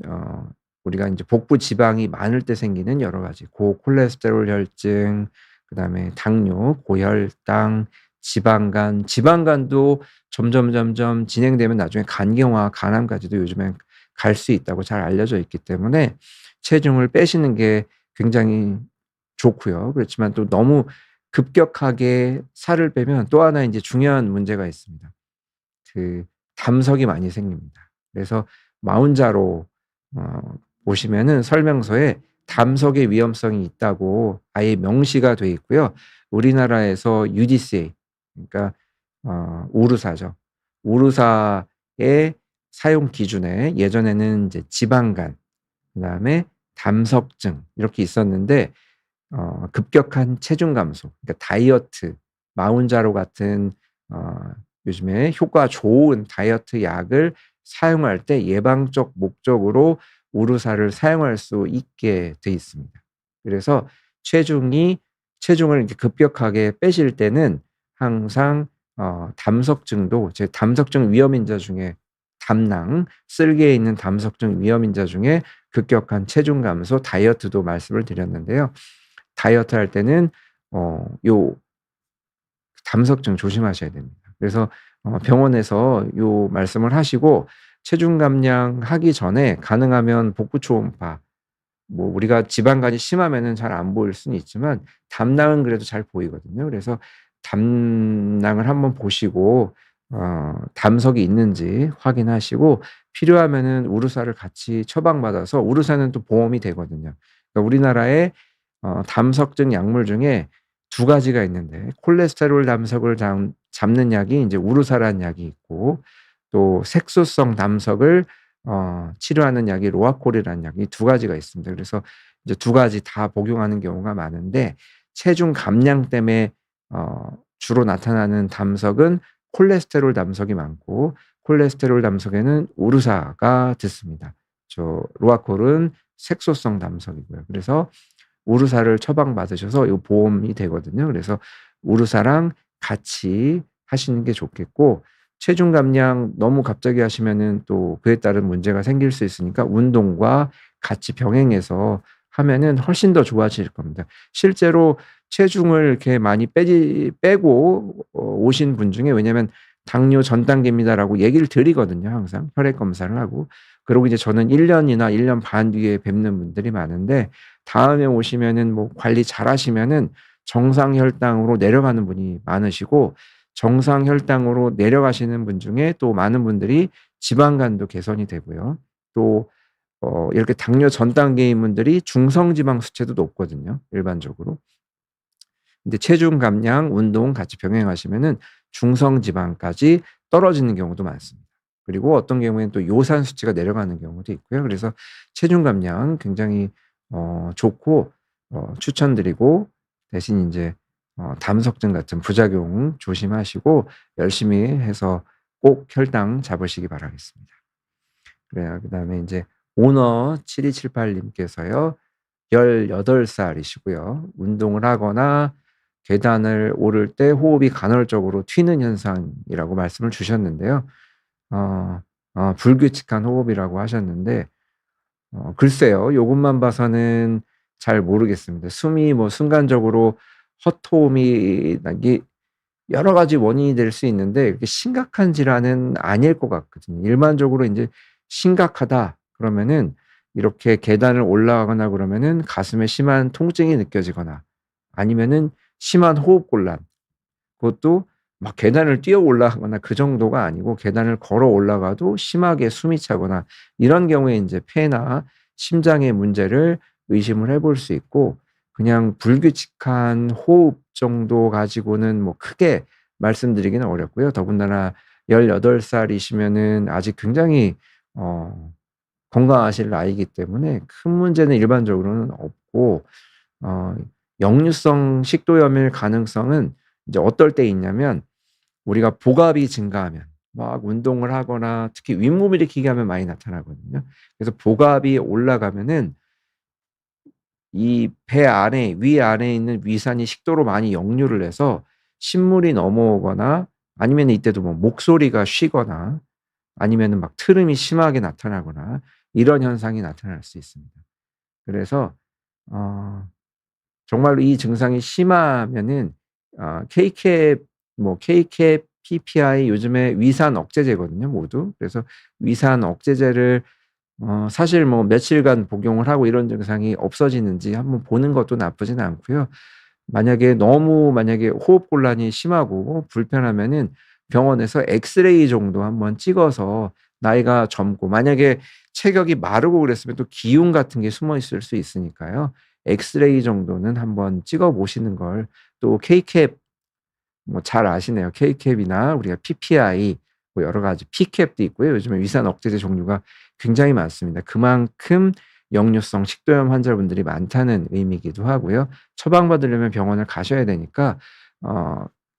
어 우리가 인제 복부 지방이 많을 때 생기는 여러 가지 고콜레스테롤 혈증, 그다음에 당뇨, 고혈당, 지방간도 점점 진행되면 나중에 간경화, 간암까지도 요즘엔 갈 수 있다고 잘 알려져 있기 때문에 체중을 빼시는 게 굉장히 좋고요. 그렇지만 또 너무 급격하게 살을 빼면 또 하나 인제 중요한 문제가 있습니다. 그 담석이 많이 생깁니다. 그래서 마흔자로 보시면은 설명서에 담석의 위험성이 있다고 아예 명시가 돼 있고요. 우리나라에서 UDCA, 그러니까 우르사죠. 우르사의 사용 기준에 예전에는 이제 지방간, 그다음에 담석증 이렇게 있었는데 급격한 체중 감소, 그러니까 다이어트, 마운자로 같은 어 요즘에 효과 좋은 다이어트 약을 사용할 때 예방적 목적으로 우르사를 사용할 수 있게 돼 있습니다. 그래서 체중을 이렇게 급격하게 빼실 때는 항상 담석증도, 제 담석증 위험인자 중에 담낭, 쓸개에 있는 담석증 위험인자 중에 급격한 체중 감소, 다이어트도 말씀을 드렸는데요. 다이어트 할 때는 요 담석증 조심하셔야 됩니다. 그래서 병원에서 요 말씀을 하시고, 체중 감량하기 전에 가능하면 복부 초음파, 뭐 우리가 지방간이 심하면은 잘 안 보일 수는 있지만 담낭은 그래도 잘 보이거든요. 그래서 담낭을 한번 보시고 담석이 있는지 확인하시고, 필요하면은 우르사를 같이 처방받아서, 우르사는 또 보험이 되거든요. 그러니까 우리나라에 담석증 약물 중에 두 가지가 있는데, 콜레스테롤 담석을 잡는 약이 인제 우르사라는 약이 있고, 또 색소성 담석을 치료하는 약이 로아콜이라는 약이, 이 두 가지가 있습니다. 그래서 이제 두 가지 다 복용하는 경우가 많은데, 체중 감량 때문에 주로 나타나는 담석은 콜레스테롤 담석이 많고, 콜레스테롤 담석에는 우르사가 듣습니다. 로아콜은 색소성 담석이고요. 그래서 우르사를 처방받으셔서 요 보험이 되거든요. 그래서 우르사랑 같이 하시는 게 좋겠고, 체중 감량 너무 갑자기 하시면은 또 그에 따른 문제가 생길 수 있으니까 운동과 같이 병행해서 하면은 훨씬 더 좋아질 겁니다. 실제로 체중을 이렇게 많이 빼고 오신 분 중에, 왜냐면 "당뇨 전 단계입니다."라고 얘기를 드리거든요, 항상 혈액 검사를 하고. 그러고 이제 저는 1 년이나 1년 반 뒤에 뵙는 분들이 많은데, 다음에 오시면은 뭐 관리 잘하시면은 정상 혈당으로 내려가는 분이 많으시고, 정상 혈당으로 내려가시는 분 중에 또 많은 분들이 지방간도 개선이 되고요. 또 이렇게 당뇨 전 단계인 분들이 중성지방 수치도 높거든요, 일반적으로. 근데 체중 감량, 운동 같이 병행하시면은 중성지방까지 떨어지는 경우도 많습니다. 그리고 어떤 경우에는 또 요산 수치가 내려가는 경우도 있고요. 그래서 체중 감량 굉장히 좋고 추천드리고, 대신 인제 담석증 같은 부작용 조심하시고 열심히 해서 꼭 혈당 잡으시기 바라겠습니다. 그래요. 그다음에 인제 오너 7278 님께서요. 18 살이시고요. 운동을 하거나 계단을 오를 때 호흡이 간헐적으로 튀는 현상이라고 말씀을 주셨는데요. 어 불규칙한 호흡이라고 하셨는데, 글쎄요. 요것만 봐서는 잘 모르겠습니다. 숨이 뭐 순간적으로 헛호흡이 나기 여러 가지 원인이 될 수 있는데 그렇게 심각한 질환은 아닐 것 같거든요. 일반적으로 인제 심각하다 그러면은 이렇게 계단을 올라가거나 그러면은 가슴에 심한 통증이 느껴지거나, 아니면은 심한 호흡곤란, 그것도 막 계단을 뛰어 올라가거나 그 정도가 아니고 계단을 걸어 올라가도 심하게 숨이 차거나, 이런 경우에 인제 폐나 심장의 문제를 의심을 해볼 수 있고, 그냥 불규칙한 호흡 정도 가지고는 뭐 크게 말씀드리기는 어렵고요. 더군다나 18 살이시면은 아직 굉장히 어 건강하실 나이이기 때문에 큰 문제는 일반적으로는 없고, 어 역류성 식도염일 가능성은 이제 어떨 때 있냐면, 우리가 복압이 증가하면, 막 운동을 하거나 특히 윗몸 일으키기 하면 많이 나타나거든요. 그래서 복압이 올라가면은 이 배 안에 위아래에 있는 위산이 식도로 많이 역류를 해서 신물이 넘어오거나, 아니면 이때도 뭐 목소리가 쉬거나, 아니면은 막 트름이 심하게 나타나거나, 이런 현상이 나타날 수 있습니다. 그래서 어 정말로 이 증상이 심하면은 KCAP, 뭐 KCAP, PPI 요즘에 위산 억제제거든요, 모두. 그래서 위산 억제제를 사실 뭐 며칠간 복용을 하고 이런 증상이 없어지는지 한번 보는 것도 나쁘진 않고요. 만약에 호흡 곤란이 심하고 불편하면은 병원에서 엑스레이 정도 한번 찍어서, 나이가 젊고 만약에 체격이 마르고 그랬으면 또 기운 같은 게 숨어 있을 수 있으니까요. 엑스레이 정도는 한번 찍어 보시는 걸, 또 K캡 뭐 잘 아시네요. K캡이나 우리가 PPI 뭐 여러 가지 P캡도 있고요. 요즘에 위산 억제제 종류가 굉장히 많습니다. 그만큼 역류성 식도염 환자분들이 많다는 의미이기도 하고요. 처방받으려면 병원을 가셔야 되니까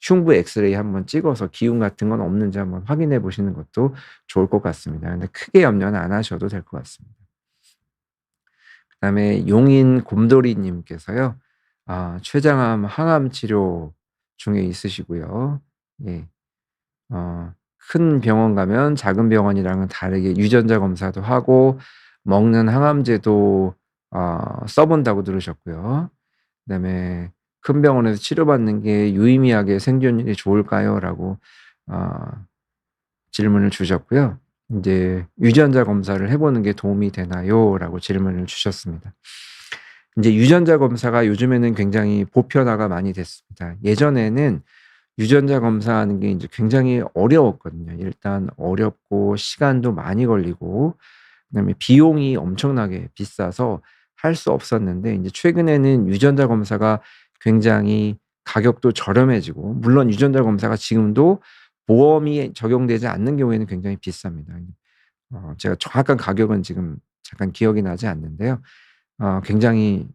흉부 엑스레이 한번 찍어서 기운 같은 건 없는지 한번 확인해 보시는 것도 좋을 것 같습니다. 근데 크게 염려는 안 하셔도 될 것 같습니다. 그다음에 용인 곰돌이 님께서요. 췌장암 항암 치료 중에 있으시고요. 예. 어 큰 병원 가면 작은 병원이랑은 다르게 유전자 검사도 하고 먹는 항암제도 써 본다고 들으셨고요. 그다음에 "큰 병원에서 치료받는 게 유의미하게 생존율이 좋을까요?"라고 아 질문을 주셨고요. 인제 "유전자 검사를 해 보는 게 도움이 되나요?"라고 질문을 주셨습니다. 인제 유전자 검사가 요즘에는 굉장히 보편화가 많이 됐습니다. 예전에는 유전자 검사하는 게 인제 굉장히 어려웠거든요. 일단 어렵고 시간도 많이 걸리고, 그다음에 비용이 엄청나게 비싸서 할 수 없었는데, 인제 최근에는 유전자 검사가 굉장히 가격도 저렴해지고, 물론 유전자 검사가 지금도 보험이 적용되지 않는 경우에는 굉장히 비쌉니다. 제가 정확한 가격은 지금 잠깐 기억이 나지 않는데요. 굉장히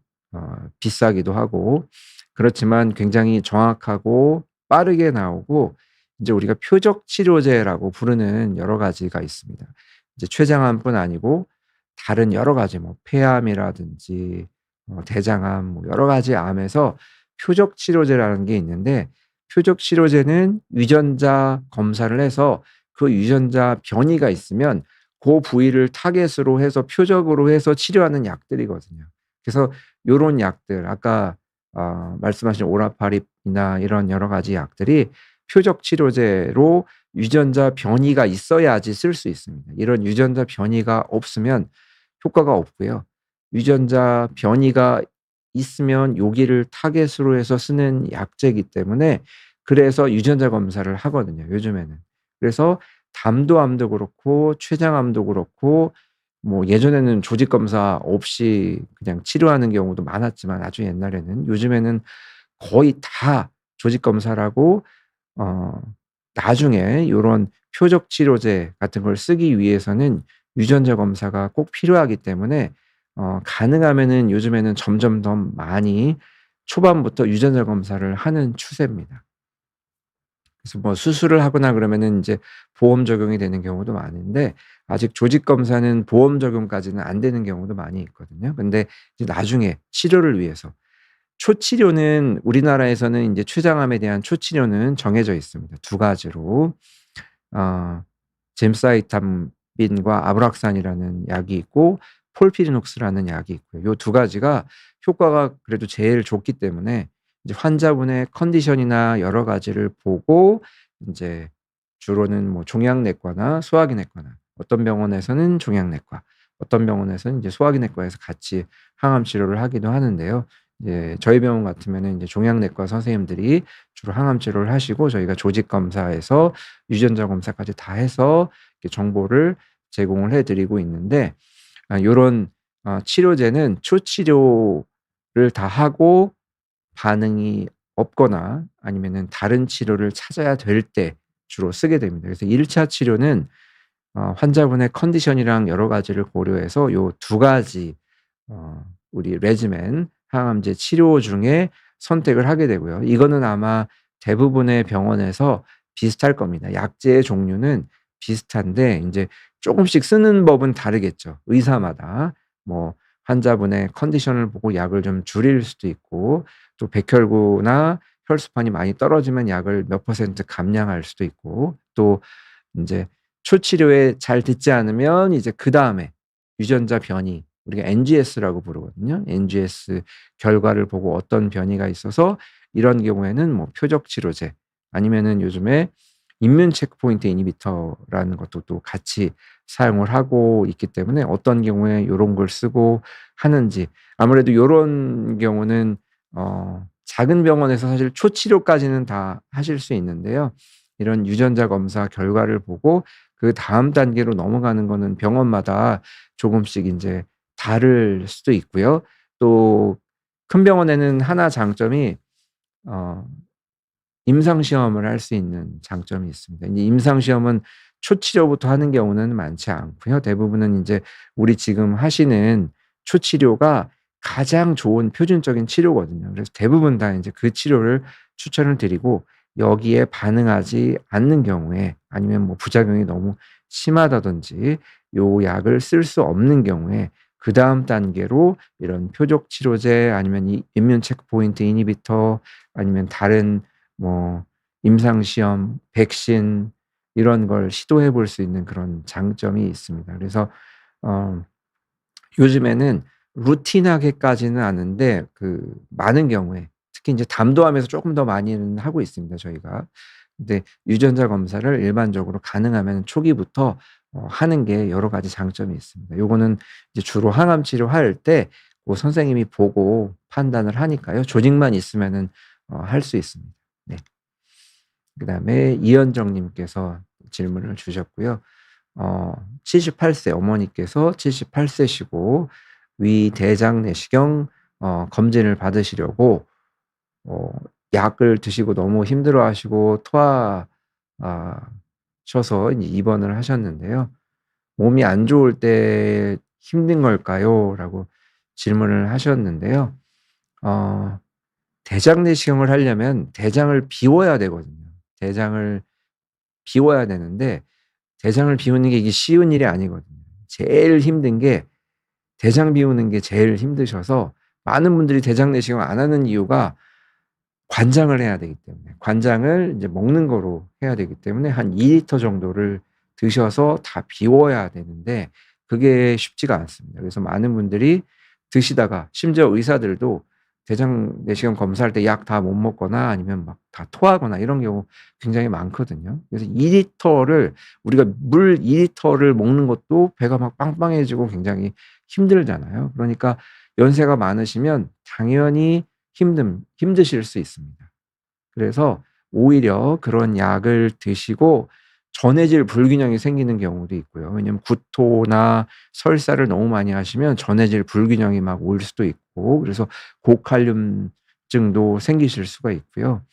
비싸기도 하고, 그렇지만 굉장히 정확하고 빠르게 나오고, 인제 우리가 표적 치료제라고 부르는 여러 가지가 있습니다. 이제 췌장암뿐 아니고 다른 여러 가지 뭐 폐암이라든지 대장암, 뭐 여러 가지 암에서 표적 치료제라는 게 있는데, 표적 치료제는 유전자 검사를 해서 그 유전자 변이가 있으면 고 부위를 타겟으로 해서 표적으로 해서 치료하는 약들이거든요. 그래서 요런 약들, 아까 말씀하신 오라파립이나 이런 여러 가지 약들이 표적 치료제로 유전자 변이가 있어야지 쓸 수 있습니다. 이런 유전자 변이가 없으면 효과가 없고요. 유전자 변이가 있으면 요기를 타겟으로 해서 쓰는 약제이기 때문에, 그래서 유전자 검사를 하거든요, 요즘에는. 그래서 담도암도 그렇고 췌장암도 그렇고 뭐 예전에는 조직 검사 없이 그냥 치료하는 경우도 많았지만 아주 옛날에는 요즘에는 거의 다 조직 검사라고 어 나중에 요런 표적 치료제 같은 걸 쓰기 위해서는 유전자 검사가 꼭 필요하기 때문에 가능하면은 요즘에는 점점 더 많이 초반부터 유전자 검사를 하는 추세입니다. 그래서 뭐 수술을 하거나 그러면은 인제 보험 적용이 되는 경우도 많은데 아직 조직 검사는 보험 적용까지는 안 되는 경우도 많이 있거든요. 근데 이제 나중에 치료를 위해서 초치료는 우리나라에서는 인제 췌장암에 대한 초치료는 정해져 있습니다. 두 가지로. 어 젬사이탐빈과 아브락산이라는 약이 있고 폴피리녹스라는 약이 있고요. 요 두 가지가 효과가 그래도 제일 좋기 때문에 이제 환자분의 컨디션이나 여러 가지를 보고 인제 주로는 뭐 종양내과나 소화기내과나 어떤 병원에서는 종양내과, 어떤 병원에서는 이제 소화기내과에서 같이 항암 치료를 하기도 하는데요. 이제 저희 병원 같으면은 인제 종양내과 선생님들이 주로 항암 치료를 하시고 저희가 조직 검사에서 유전자 검사까지 다 해서 이렇게 정보를 제공을 해 드리고 있는데 요런 치료제는 초치료를 다 하고 반응이 없거나 아니면은 다른 치료를 찾아야 될 때 주로 쓰게 됩니다. 그래서 1차 치료는 환자분의 컨디션이랑 여러 가지를 고려해서 요 두 가지 우리 레지멘 항암제 치료 중에 선택을 하게 되고요. 이거는 아마 대부분의 병원에서 비슷할 겁니다. 약제의 종류는 비슷한데 인제 쪼금씩 쓰는 법은 다르겠죠, 의사마다. 뭐 환자분의 컨디션을 보고 약을 좀 줄일 수도 있고 또 백혈구나 혈소판이 많이 떨어지면 약을 몇 퍼센트 감량할 수도 있고 또 인제 초치료에 잘 듣지 않으면 이제 그다음에 유전자 변이 우리가 NGS라고 부르거든요. NGS 결과를 보고 어떤 변이가 있어서 이런 경우에는 뭐 표적 치료제 아니면은 요즘에 임뮨 체크포인트 이니비터라는 것도 또 같이 사용을 하고 있기 때문에 어떤 경우에 요런 걸 쓰고 하는지 아무래도 요런 경우는 작은 병원에서 사실 초치료까지는 다 하실 수 있는데요. 이런 유전자 검사 결과를 보고 그다음 단계로 넘어가는 거는 병원마다 조금씩 인제 다를 수도 있고요. 또 큰 병원에는 하나 장점이 어 임상 시험을 할 수 있는 장점이 있습니다. 이제 임상 시험은 초치료부터 하는 경우는 많지 않고요. 대부분은 인제 우리 지금 하시는 초치료가 가장 좋은 표준적인 치료거든요. 그래서 대부분 다 인제 그 치료를 추천을 드리고 여기에 반응하지 않는 경우에 아니면 뭐 부작용이 너무 심하다든지 요 약을 쓸 수 없는 경우에 그다음 단계로 이런 표적 치료제 아니면 이 임뮨 체크포인트 이니비터 아니면 다른 뭐 임상 시험, 백신 이런 걸 시도해 볼 수 있는 그런 장점이 있습니다. 그래서 어 요즘에는 루틴하게까지는 않은데 많은 경우에 특히 인제 담도암에서 쪼끔 더 많이는 하고 있습니다 저희가. 근데 유전자 검사를 일반적으로 가능하면 초기부터 하는 게 여러 가지 장점이 있습니다. 요거는 이제 주로 항암 치료할 때 고 선생님이 보고 판단을 하니까요. 조직만 있으면은 할 수 있습니다. 네. 그다음에 이현정 님께서 질문을 주셨고요. 78세 어머니께서 78 세시고 위 대장 내시경 검진을 받으시려고 어 약을 드시고 너무 힘들어하시고 토하 아 셔서 이제 입원을 하셨는데요. "몸이 안 좋을 때 힘든 걸까요?" 라고 질문을 하셨는데요. 어 대장 내시경을 하려면 대장을 비워야 되거든요. 대장을 비워야 되는데 대장을 비우는 게 이게 쉬운 일이 아니거든요. 제일 힘든 게 대장 비우는 게 제일 힘드셔서 많은 분들이 대장 내시경을 안 하는 이유가 관장을 해야 되기 때문에 관장을 인제 먹는 거로 해야 되기 때문에 한 2 리터 정도를 드셔서 다 비워야 되는데 그게 쉽지가 않습니다. 그래서 많은 분들이 드시다가 심지어 의사들도 대장 내시경 검사할 때 약 다 못 먹거나 아니면 막 다 토하거나 이런 경우 굉장히 많거든요. 그래서 2 리터를 우리가 물 2 리터를 먹는 것도 배가 막 빵빵해지고 굉장히 힘들잖아요. 그러니까 연세가 많으시면 당연히 힘드실 수 있습니다. 그래서 오히려 그런 약을 드시고 전해질 불균형이 생기는 경우도 있고요. 왜냐하면 구토나 설사를 너무 많이 하시면 전해질 불균형이 막 올 수도 있고 그래서 고칼륨증도 생기실 수가 있고요.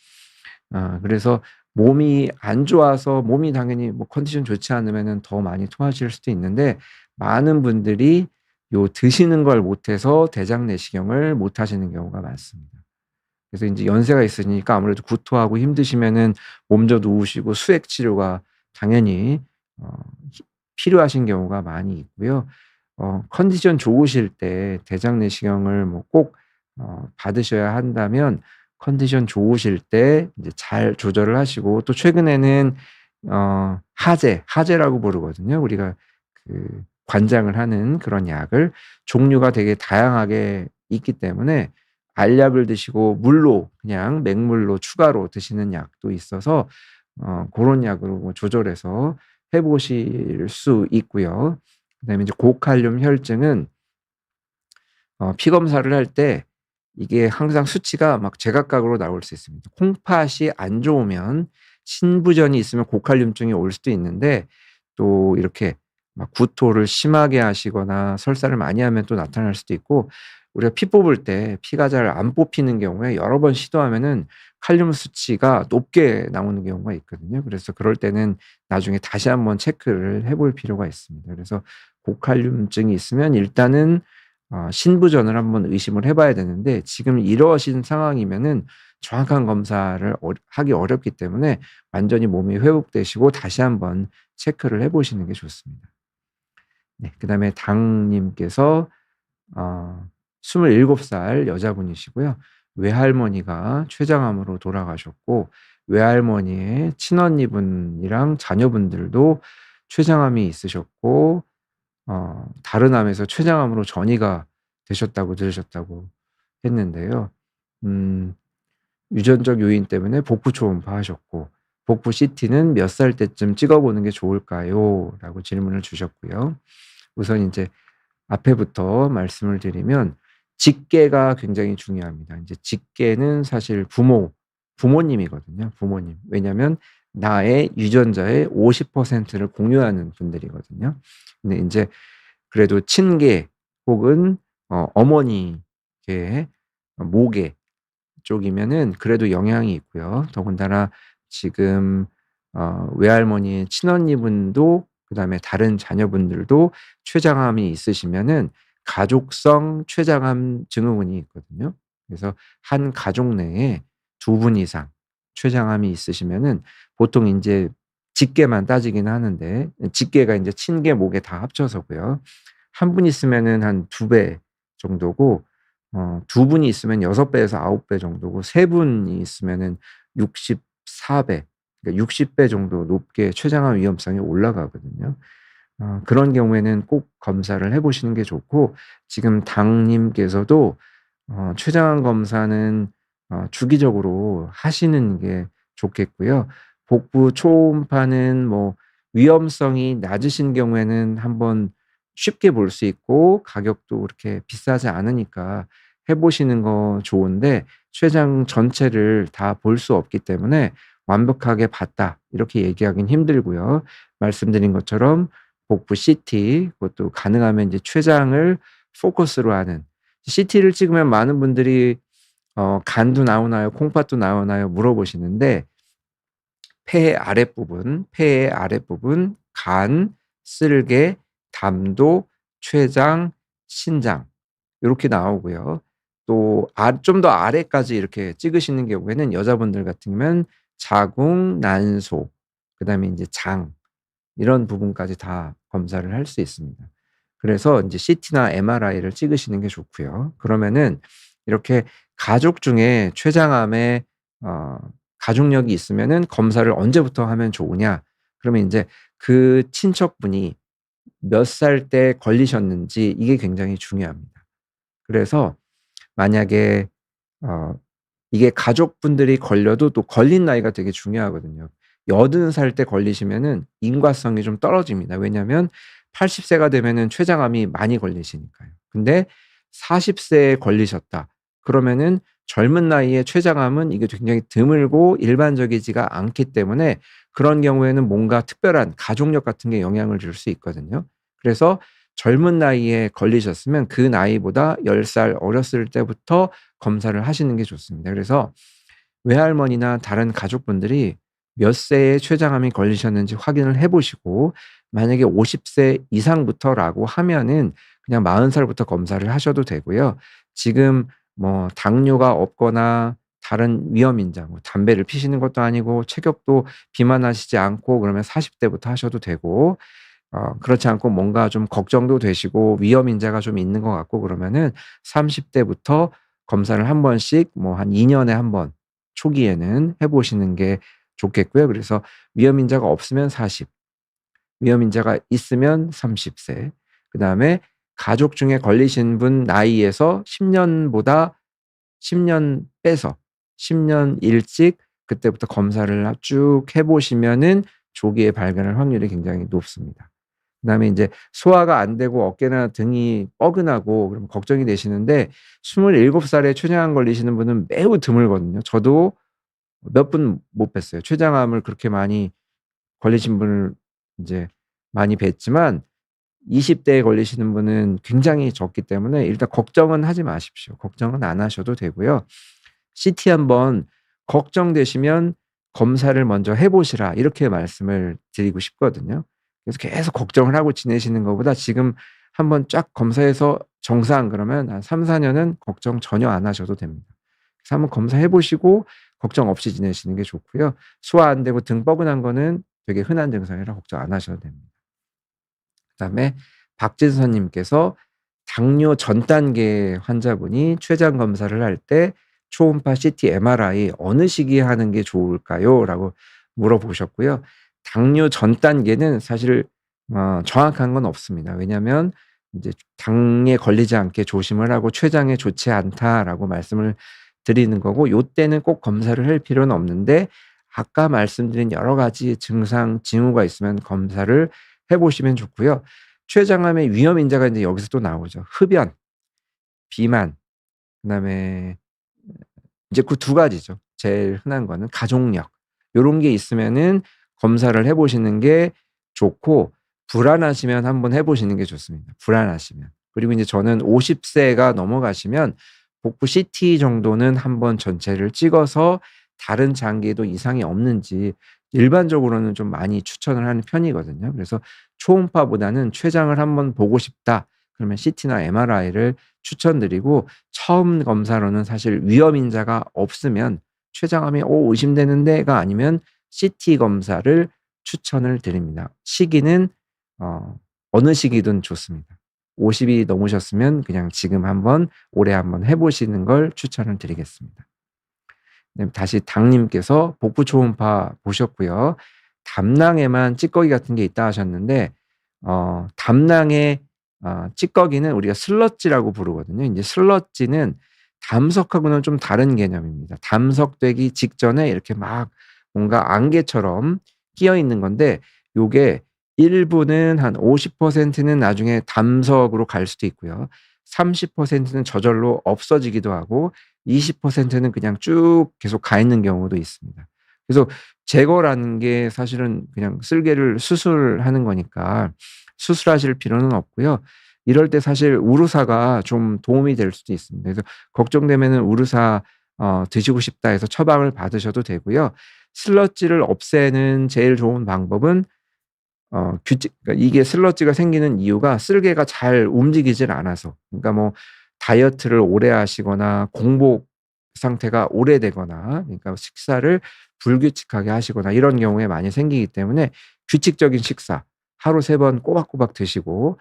그래서 몸이 안 좋아서 몸이 당연히 뭐 컨디션 좋지 않으면은 더 많이 토하실 수도 있는데 많은 분들이 요 드시는 걸 못해서 대장 내시경을 못 하시는 경우가 많습니다. 그래서 인제 연세가 있으니까 아무래도 구토하고 힘드시면은 몸도 누우시고 수액 치료가 당연히 어 히 필요하신 경우가 많이 있고요. 컨디션 좋으실 때 대장 내시경을 뭐 꼭 받으셔야 한다면 컨디션 좋으실 때 이제 잘 조절을 하시고 또 최근에는 하제라고 부르거든요. 우리가 그 관장을 하는 그런 약을 종류가 되게 다양하게 있기 때문에 알약을 드시고 물로 그냥 맹물로 추가로 드시는 약도 있어서 고런 약으로 뭐 조절해서 해 보실 수 있고요. 그다음에 이제 고칼륨 혈증은 피 검사를 할 때 이게 항상 수치가 막 제각각으로 나올 수 있습니다. 콩팥이 안 좋으면 신부전이 있으면 고칼륨증이 올 수도 있는데 또 이렇게 막 구토를 심하게 하시거나 설사를 많이 하면 또 나타날 수도 있고 우리가 피 뽑을 때 피가 잘 안 뽑히는 경우에 여러 번 시도하면은 칼륨 수치가 높게 나오는 경우가 있거든요. 그래서 그럴 때는 나중에 다시 한번 체크를 해볼 필요가 있습니다. 그래서 고칼륨증이 있으면 일단은 신부전을 한번 의심을 해 봐야 되는데 지금 이러신 상황이면은 정확한 검사를 하기 어렵기 때문에 완전히 몸이 회복되시고 다시 한번 체크를 해 보시는 게 좋습니다. 네. 그다음에 당님께서 어 27살 여자분이시고요. 외할머니가 췌장암으로 돌아가셨고 외할머니의 친언니분이랑 자녀분들도 췌장암이 있으셨고 다른 암에서 췌장암으로 전이가 되셨다고 들으셨다고 했는데요. 음 유전적 요인 때문에 복부 초음파 하셨고 "복부 CT는 몇 살 때쯤 찍어 보는 게 좋을까요?" 라고 질문을 주셨고요. 우선 인제 앞에부터 말씀을 드리면 직계가 굉장히 중요합니다. 인제 직계는 사실 부모님이거든요, 부모님. 왜냐면 나의 유전자의 50%를 공유하는 분들이거든요. 근데 인제 그래도 친계 혹은 어머니계, 모계 쪽이면은 그래도 영향이 있고요. 더군다나 지금 외할머니의 친언니분도 그다음에 다른 자녀분들도 췌장암이 있으시면은 가족성 췌장암 증후군이 있거든요. 그래서 한 가족 내에 두 분 이상 췌장암이 있으시면은 보통 인제 직계만 따지긴 하는데 직계가 인제 친계, 모계 다 합쳐서고요. 한 분 있으면은 한 2배 정도고 두 분이 있으면 6배에서 9배 정도고 세 분이 있으면은 64배 그러니까 60배 정도 높게 췌장암 위험성이 올라가거든요. 그런 경우에는 꼭 검사를 해 보시는 게 좋고 지금 당님께서도 췌장암 검사는 주기적으로 하시는 게 좋겠고요. 복부 초음파는 뭐 위험성이 낮으신 경우에는 한번 쉽게 볼 수 있고 가격도 그렇게 비싸지 않으니까 해 보시는 거 좋은데 췌장 전체를 다 볼 수 없기 때문에 "완벽하게 봤다." 이렇게 얘기하긴 힘들고요. 말씀드린 것처럼 복부 CT 그것도 가능하면 이제 췌장을 포커스로 하는 CT를 찍으면 많은 분들이 "간도 나오나요? 콩팥도 나오나요?" 물어보시는데 폐의 아랫부분, 간, 쓸개, 담도, 췌장, 신장 요렇게 나오고요. 또 좀 더 아래까지 이렇게 찍으시는 경우에는 여자분들 같으면 자궁, 난소 그다음에 인제 장 이런 부분까지 다 검사를 할 수 있습니다. 그래서 인제 CT나 MRI를 찍으시는 게 좋고요. 그러면은 이렇게 가족 중에 췌장암에 어 가족력이 있으면은 검사를 언제부터 하면 좋으냐? 그러면 인제 그 친척분이 몇 살 때 걸리셨는지 이게 굉장히 중요합니다. 그래서 만약에 어 이게 가족분들이 걸려도 또 걸린 나이가 되게 중요하거든요. 80살 때 걸리시면은 인과성이 좀 떨어집니다. 왜냐하면 80 세가 되면은 췌장암이 많이 걸리시니까요. 근데 40 세에 걸리셨다. 그러면은 젊은 나이에 췌장암은 이게 굉장히 드물고 일반적이지가 않기 때문에 그런 경우에는 뭔가 특별한 가족력 같은 게 영향을 줄 수 있거든요. 그래서 젊은 나이에 걸리셨으면 그 나이보다 10살 어렸을 때부터 검사를 하시는 게 좋습니다. 그래서 외할머니나 다른 가족분들이 몇 세에 췌장암이 걸리셨는지 확인을 해 보시고, 만약에 50세 이상부터라고 하면은 그냥 40 살부터 검사를 하셔도 되고요. 지금 뭐 당뇨가 없거나 다른 위험 인자, 뭐 담배를 피시는 것도 아니고 체격도 비만하시지 않고 그러면 40 대부터 하셔도 되고, 그렇지 않고 뭔가 좀 걱정도 되시고 위험 인자가 좀 있는 것 같고 그러면은 30 대부터 검사를 한 번씩 뭐 한 2 년에 한 번 초기에는 해 보시는 게 좋겠고요. 그래서 위험 인자가 없으면 40, 위험 인자가 있으면 30 세, 그다음에 가족 중에 걸리신 분 나이에서 10 년보다 10년 빼서 10년 일찍 그때부터 검사를 쭉 해 보시면은 조기에 발견할 확률이 굉장히 높습니다. 그다음에 인제 소화가 안 되고 어깨나 등이 뻐근하고 그러면 걱정이 되시는데, 27 살에 췌장암 걸리시는 분은 매우 드물거든요. 저도 몇 분 못 뵀어요. 췌장암을 그렇게 많이 걸리신 분을 인제 많이 뵀지만 20 대에 걸리시는 분은 굉장히 적기 때문에 일단 걱정은 하지 마십시오. 걱정은 안 하셔도 되고요. CT 한번 걱정되시면 "검사를 먼저 해 보시라." 이렇게 말씀을 드리고 싶거든요. 그래서 계속 걱정을 하고 지내시는 것보다 지금 한번 쫙 검사해서 정상 그러면 한 3-4 년은 걱정 전혀 안 하셔도 됩니다. 그래서 한번 검사해 보시고 걱정 없이 지내시는 게 좋고요. 소화 안 되고 등 뻐근한 거는 되게 흔한 증상이라 걱정 안 하셔도 됩니다. 그다음에 박진선 님께서 당뇨 전 단계 환자분이 췌장 검사를 할 때 초음파 CT, MRI 어느 시기에 하는 게 좋을까요? 라고 물어보셨고요. 당뇨 전 단계는 사실 정확한 건 없습니다. 왜냐하면 인제 "당에 걸리지 않게 조심을 하고 췌장에 좋지 않다."라고 말씀을 드리는 거고, 요때는 꼭 검사를 할 필요는 없는데 아까 말씀드린 여러 가지 증상 징후가 있으면 검사를 해 보시면 좋고요. 췌장암의 위험 인자가 인제 여기서 또 나오죠. 흡연, 비만, 그다음에 이제 그 두 가지죠. 제일 흔한 거는 가족력. 요런 게 있으면은 검사를 해 보시는 게 좋고, 불안하시면 한번 해 보시는 게 좋습니다, 불안하시면. 그리고 인제 저는 50 세가 넘어가시면 복부 CT 정도는 한번 전체를 찍어서 다른 장기에도 이상이 없는지 일반적으로는 좀 많이 추천을 하는 편이거든요. 그래서 초음파보다는 '췌장을 한번 보고 싶다.' 그러면 CT나 MRI를 추천드리고, 처음 검사로는 사실 위험 인자가 없으면 '췌장암이 의심되는데.'가 아니면 CT 검사를 추천을 드립니다. 시기는 어 어느 시기든 좋습니다. 50이 넘으셨으면 그냥 지금 한번 올해 한번 해 보시는 걸 추천을 드리겠습니다. 네, 다시 당 님께서 복부 초음파 보셨고요. 담낭에만 찌꺼기 같은 게 있다 하셨는데, 담낭에 찌꺼기는 우리가 슬러지라고 부르거든요. 인제 슬러지는 담석하고는 좀 다른 개념입니다. 담석되기 직전에 이렇게 막 뭔가 안개처럼 끼어 있는 건데, 요게 일부는 한 50%는 나중에 담석으로 갈 수도 있고요. 30%는 저절로 없어지기도 하고 20%는 그냥 쭉 계속 가 있는 경우도 있습니다. 그래서 제거라는 게 사실은 그냥 쓸개를 수술하는 거니까 수술하실 필요는 없고요. 이럴 때 사실 우루사가 좀 도움이 될 수도 있습니다. 그래서 걱정되면은 우루사 드시고 싶다 해서 처방을 받으셔도 되고요. 슬러지를 없애는 제일 좋은 방법은 규칙, 그러니까 이게 슬러지가 생기는 이유가 쓸개가 잘 움직이질 않아서, 그러니까 뭐 다이어트를 오래 하시거나 공복 상태가 오래되거나, 그러니까 식사를 불규칙하게 하시거나 이런 경우에 많이 생기기 때문에 규칙적인 식사 하루 3번 꼬박꼬박 드시고,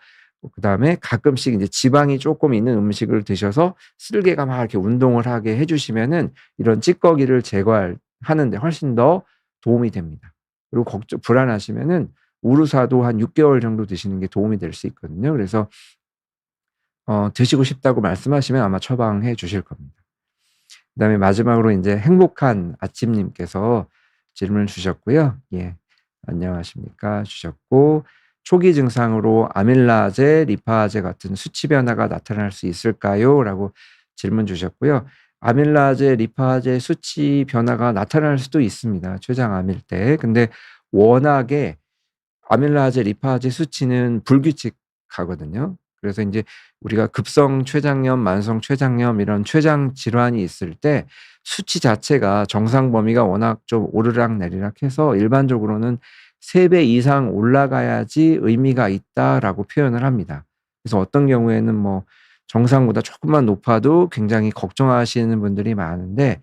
그다음에 가끔씩 인제 지방이 쪼끔 있는 음식을 드셔서 쓸개가 막 이렇게 운동을 하게 해 주시면은 이런 찌꺼기를 하는 데 훨씬 더 도움이 됩니다. 그리고 불안하시면은 우루사도 한 6 개월 정도 드시는 게 도움이 될 수 있거든요. 그래서 드시고 싶다고 말씀하시면 아마 처방해 주실 겁니다. 그다음에 마지막으로 인제 행복한 아침 님께서 질문을 주셨고요. 예. "안녕하십니까." 주셨고, "초기 증상으로 아밀라제, 리파제 같은 수치 변화가 나타날 수 있을까요?" 라고 질문 주셨고요. 아밀라제, 리파제 수치 변화가 나타날 수도 있습니다, 췌장암일 때. 근데 워낙에 아밀라제, 리파제 수치는 불규칙하거든요. 그래서 인제 우리가 급성 췌장염, 만성 췌장염 이런 췌장 질환이 있을 때 수치 자체가 정상 범위가 워낙 좀 오르락내리락해서 일반적으로는 3배 이상 올라가야지 의미가 있다라고 표현을 합니다. 그래서 어떤 경우에는 뭐 정상보다 쪼끔만 높아도 굉장히 걱정하시는 분들이 많은데,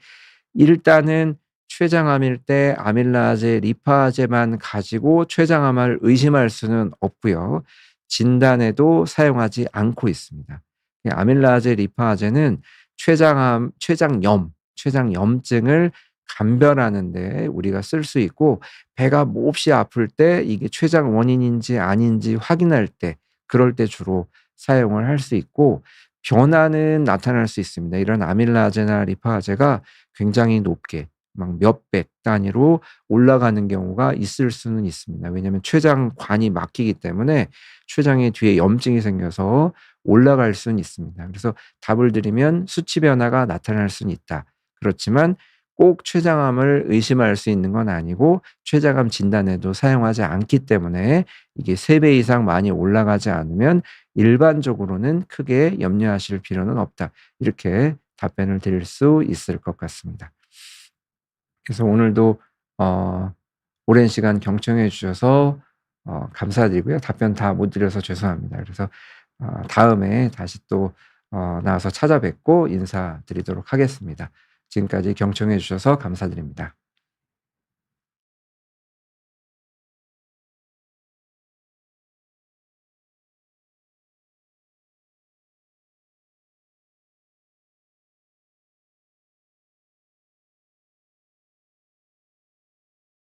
일단은 췌장암일 때 아밀라제, 리파제만 가지고 췌장암을 의심할 수는 없고요. 진단에도 사용하지 않고 있습니다. 이 아밀라제, 리파제는 췌장염증을 감별하는 데 우리가 쓸 수 있고, 배가 몹시 아플 때 이게 췌장 원인인지 아닌지 확인할 때, 그럴 때 주로 사용을 할 수 있고, 변화는 나타날 수 있습니다. 이런 아밀라제나 리파제가 굉장히 높게 막 몇백 단위로 올라가는 경우가 있을 수는 있습니다. 왜냐하면 췌장관이 막히기 때문에 췌장의 뒤에 염증이 생겨서 올라갈 수는 있습니다. 그래서 답을 드리면 수치 변화가 나타날 수는 있다. 그렇지만 꼭 췌장암을 의심할 수 있는 건 아니고, 췌장암 진단에도 사용하지 않기 때문에 이게 3배 이상 많이 올라가지 않으면 일반적으로는 크게 염려하실 필요는 없다. 이렇게 답변을 드릴 수 있을 것 같습니다. 그래서 오늘도 어 오랜 시간 경청해 주셔서 감사드리고요. 답변 다 못 드려서 죄송합니다. 그래서 다음에 다시 또 나와서 찾아뵙고 인사드리도록 하겠습니다. 지금까지 경청해 주셔서 감사드립니다.